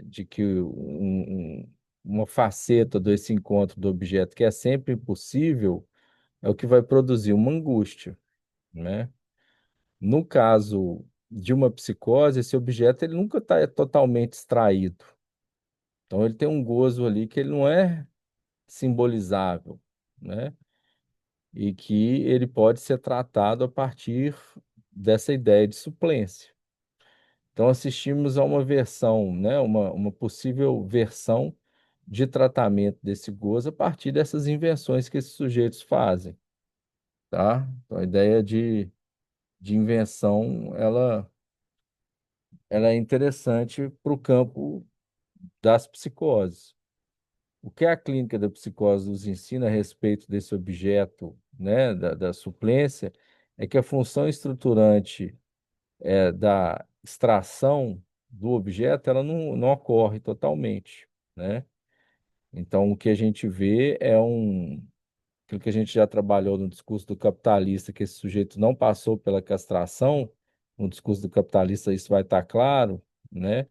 de que uma faceta desse encontro do objeto que é sempre impossível é o que vai produzir uma angústia, né? No caso de uma psicose, esse objeto ele nunca está totalmente extraído. Então ele tem um gozo ali que ele não é simbolizável, né? E que ele pode ser tratado a partir dessa ideia de suplência. Então, assistimos a uma versão, né, uma possível versão de tratamento desse gozo a partir dessas invenções que esses sujeitos fazem, tá? Então, a ideia de invenção, ela é interessante para o campo das psicoses. O que a clínica da psicose nos ensina a respeito desse objeto, né, da suplência, é que a função estruturante da extração do objeto, ela não ocorre totalmente, né? Então, o que a gente vê é aquilo que a gente já trabalhou no discurso do capitalista, que esse sujeito não passou pela castração, no discurso do capitalista isso vai estar claro, né?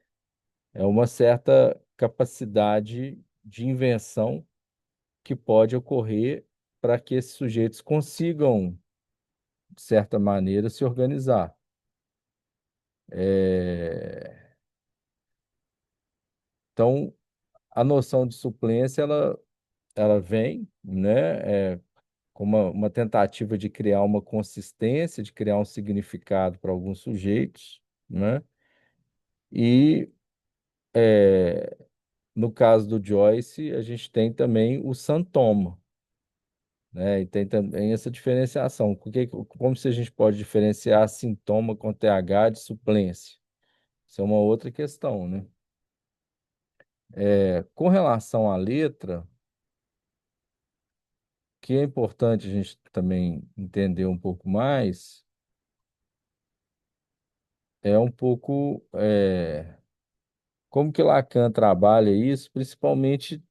É uma certa capacidade de invenção que pode ocorrer para que esses sujeitos consigam, de certa maneira, se organizar. É, Então, a noção de suplência, ela vem, né, com uma tentativa de criar uma consistência, de criar um significado para alguns sujeitos, né? E, no caso do Joyce, a gente tem também o sintoma, né? E tem também essa diferenciação. Como se a gente pode diferenciar sintoma com TH de suplência? Isso é uma outra questão, né? Com relação à letra, que é importante a gente também entender um pouco mais, é um pouco como que Lacan trabalha isso, principalmente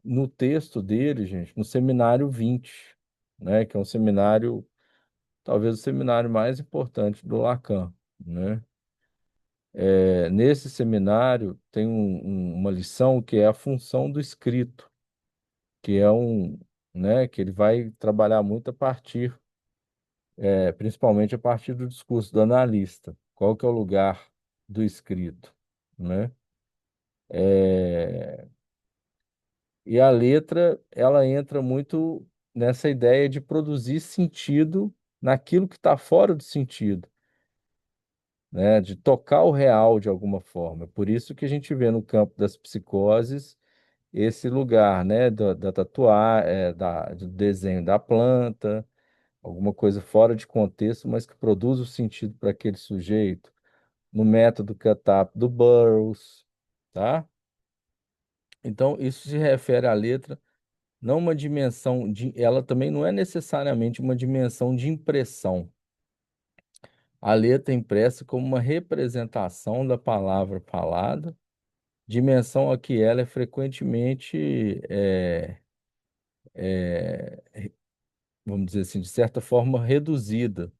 no texto dele, gente, no Seminário 20, né, que é um seminário, talvez o seminário mais importante do Lacan, né? Nesse seminário tem uma lição que é a função do escrito, que é né, que ele vai trabalhar muito a partir principalmente a partir do discurso do analista. Qual que é o lugar do escrito, né? É, E a letra, ela entra muito nessa ideia de produzir sentido naquilo que está fora do sentido, né? De tocar o real de alguma forma. Por isso que a gente vê no campo das psicoses esse lugar, né? Da tatuagem, do desenho da planta, alguma coisa fora de contexto, mas que produz o sentido para aquele sujeito. No método cut-up do Burroughs, tá? Então, isso se refere à letra, não uma dimensão de. Ela também não é necessariamente uma dimensão de impressão. A letra é impressa como uma representação da palavra falada, dimensão a que ela é frequentemente, vamos dizer assim, de certa forma reduzida.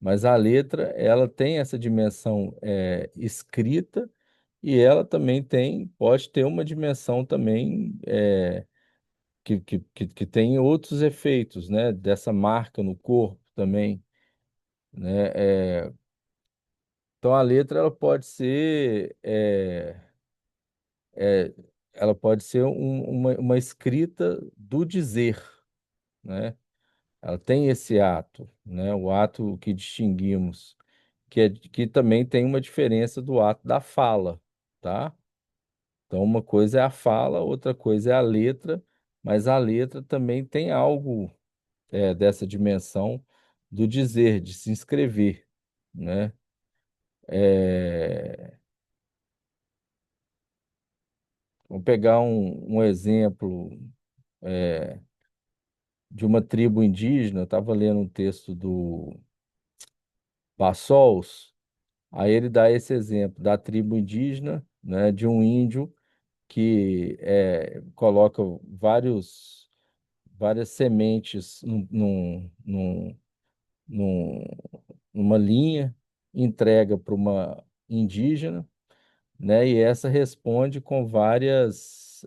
Mas a letra, ela tem essa dimensão escrita e ela também pode ter uma dimensão também que tem outros efeitos, né? Dessa marca no corpo também, né? Então a letra é, ela pode ser uma escrita do dizer, né? Ela tem esse ato, né? O ato que distinguimos, que também tem uma diferença do ato da fala, tá? Então, uma coisa é a fala, outra coisa é a letra, mas a letra também tem algo dessa dimensão do dizer, de se inscrever, né? É, vamos pegar um exemplo de uma tribo indígena. Eu estava lendo um texto do Bassols. Aí ele dá esse exemplo da tribo indígena, né, de um índio que coloca várias sementes num- numa linha, entrega para uma indígena, né, e essa responde com várias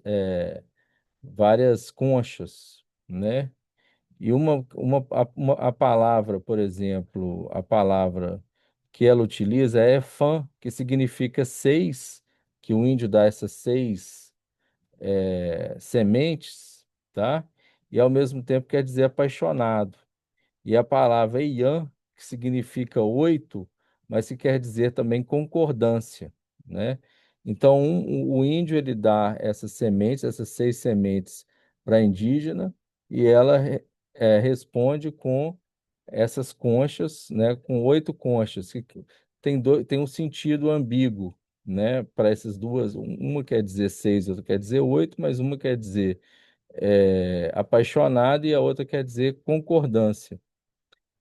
conchas, né? E a palavra, por exemplo, a palavra que ela utiliza é fã, que significa seis, que o índio dá essas seis sementes, tá? E ao mesmo tempo quer dizer apaixonado. E a palavra Ian, que significa oito, mas que quer dizer também concordância, né? Então, o índio ele dá essas sementes, essas seis sementes para a indígena, e ela responde com essas conchas, né? Com oito conchas, que tem um sentido ambíguo, né? Para essas duas, uma quer dizer seis, outra quer dizer oito, mas uma quer dizer apaixonado e a outra quer dizer concordância.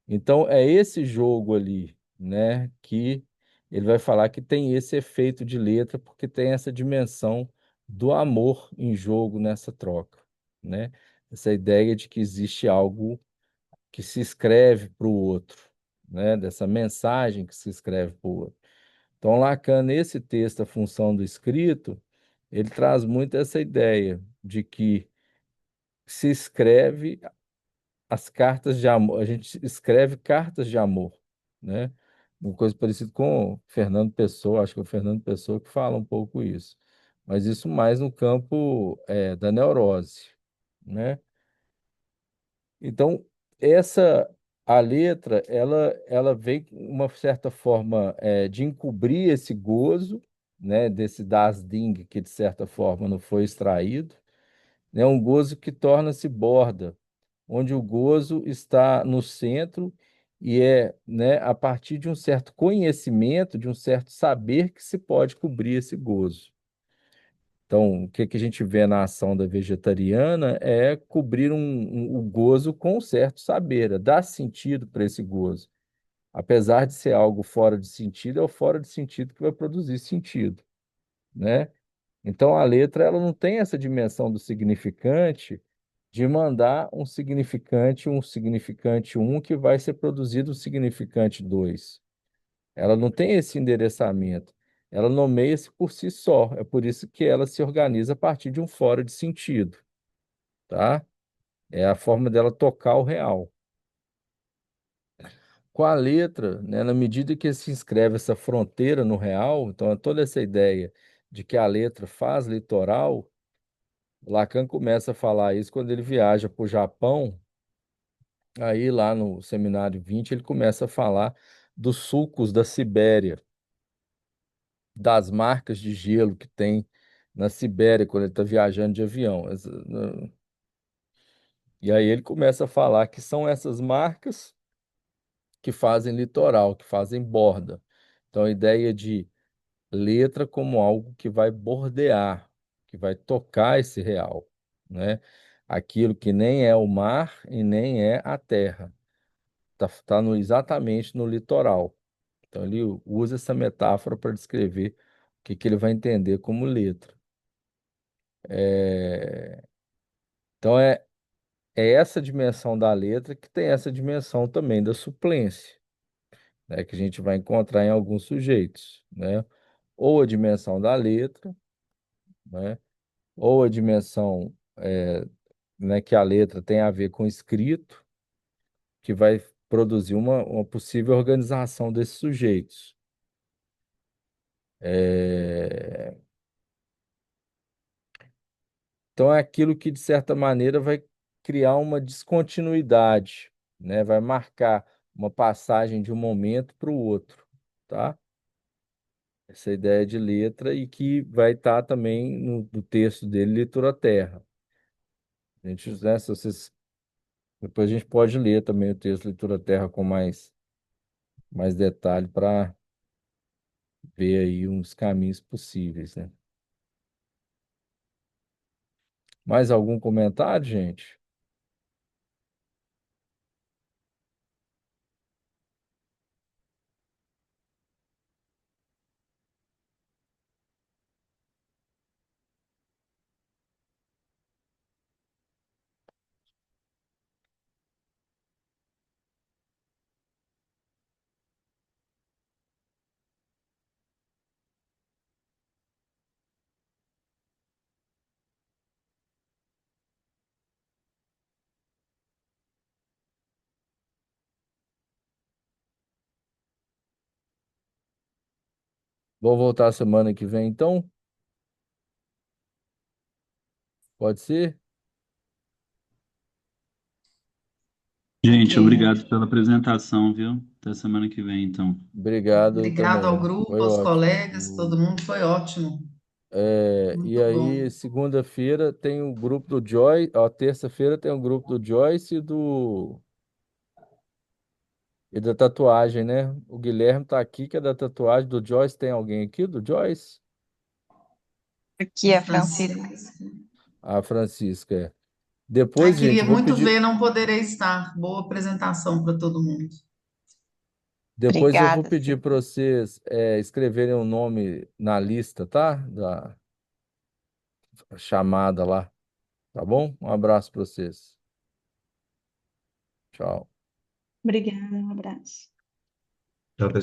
Então, é esse jogo ali, né, que ele vai falar que tem esse efeito de letra, porque tem essa dimensão do amor em jogo nessa troca, né? Essa ideia de que existe algo que se escreve para o outro, né? Dessa mensagem que se escreve para o outro. Então, Lacan, nesse texto, A Função do Escrito, ele traz muito essa ideia de que se escreve as cartas de amor, a gente escreve cartas de amor, né? Uma coisa parecida com o Fernando Pessoa, acho que é o Fernando Pessoa que fala um pouco isso, mas isso mais no campo da neurose, né? Então, a letra, ela vem com uma certa forma de encobrir esse gozo, né? Desse das Ding que de certa forma não foi extraído, né? Um gozo que torna-se borda, onde o gozo está no centro e né, a partir de um certo conhecimento, de um certo saber que se pode cobrir esse gozo. Então, o que que a gente vê na ação da vegetariana é cobrir o gozo com um certo saber, é dar sentido para esse gozo. Apesar de ser algo fora de sentido, é o fora de sentido que vai produzir sentido, né? Então a letra ela não tem essa dimensão do significante de mandar um significante um que vai ser produzido um significante 2. Ela não tem esse endereçamento. Ela nomeia-se por si só. É por isso que ela se organiza a partir de um fora de sentido, tá? É a forma dela tocar o real. Com a letra, né, na medida que se inscreve essa fronteira no real, então é toda essa ideia de que a letra faz litoral. Lacan começa a falar isso quando ele viaja para o Japão. Aí, lá no Seminário 20 ele começa a falar dos sulcos da Sibéria, das marcas de gelo que tem na Sibéria quando ele está viajando de avião. E aí ele começa a falar que são essas marcas que fazem litoral, que fazem borda. Então, a ideia de letra como algo que vai bordear, que vai tocar esse real, né? Aquilo que nem é o mar e nem é a terra, tá exatamente no litoral. Então ele usa essa metáfora para descrever o que ele vai entender como letra. É, Então é essa dimensão da letra que tem essa dimensão também da suplência, né? Que a gente vai encontrar em alguns sujeitos, né? ou a dimensão da letra, né? Ou a dimensão, né, que a letra tem a ver com o escrito, que vai produzir uma possível organização desses sujeitos. É, Então, é aquilo que, de certa maneira, vai criar uma descontinuidade, né? Vai marcar uma passagem de um momento para o outro, tá? Essa ideia de letra e que vai estar também no texto dele, Leitura Terra. A gente, né, se vocês, depois a gente pode ler também o texto Leitura Terra com mais detalhe para ver aí uns caminhos possíveis, né? Mais algum comentário, gente? Vou voltar semana que vem, então? Pode ser? Gente, Ok. obrigado pela apresentação, viu? Até semana que vem, então. Obrigado Obrigado ao também. grupo, Foi aos ótimo. colegas, todo mundo, foi ótimo. E Muito aí, bom. segunda-feira tem o grupo do Joyce, ó, terça-feira tem o grupo do Joyce e da tatuagem, né? O Guilherme tá aqui, que é da tatuagem do Joyce. Tem alguém aqui do Joyce? Aqui A é Francisca. Francisca. A Francisca. Ah, Depois, gente, queria eu vou muito pedir, ver, não poderei estar. Boa apresentação para todo mundo. depois eu vou Obrigada, pedir para Silvia. vocês escreverem o nome na lista, tá? Da chamada lá, tá bom? Um abraço para vocês. Tchau. Obrigada, um abraço.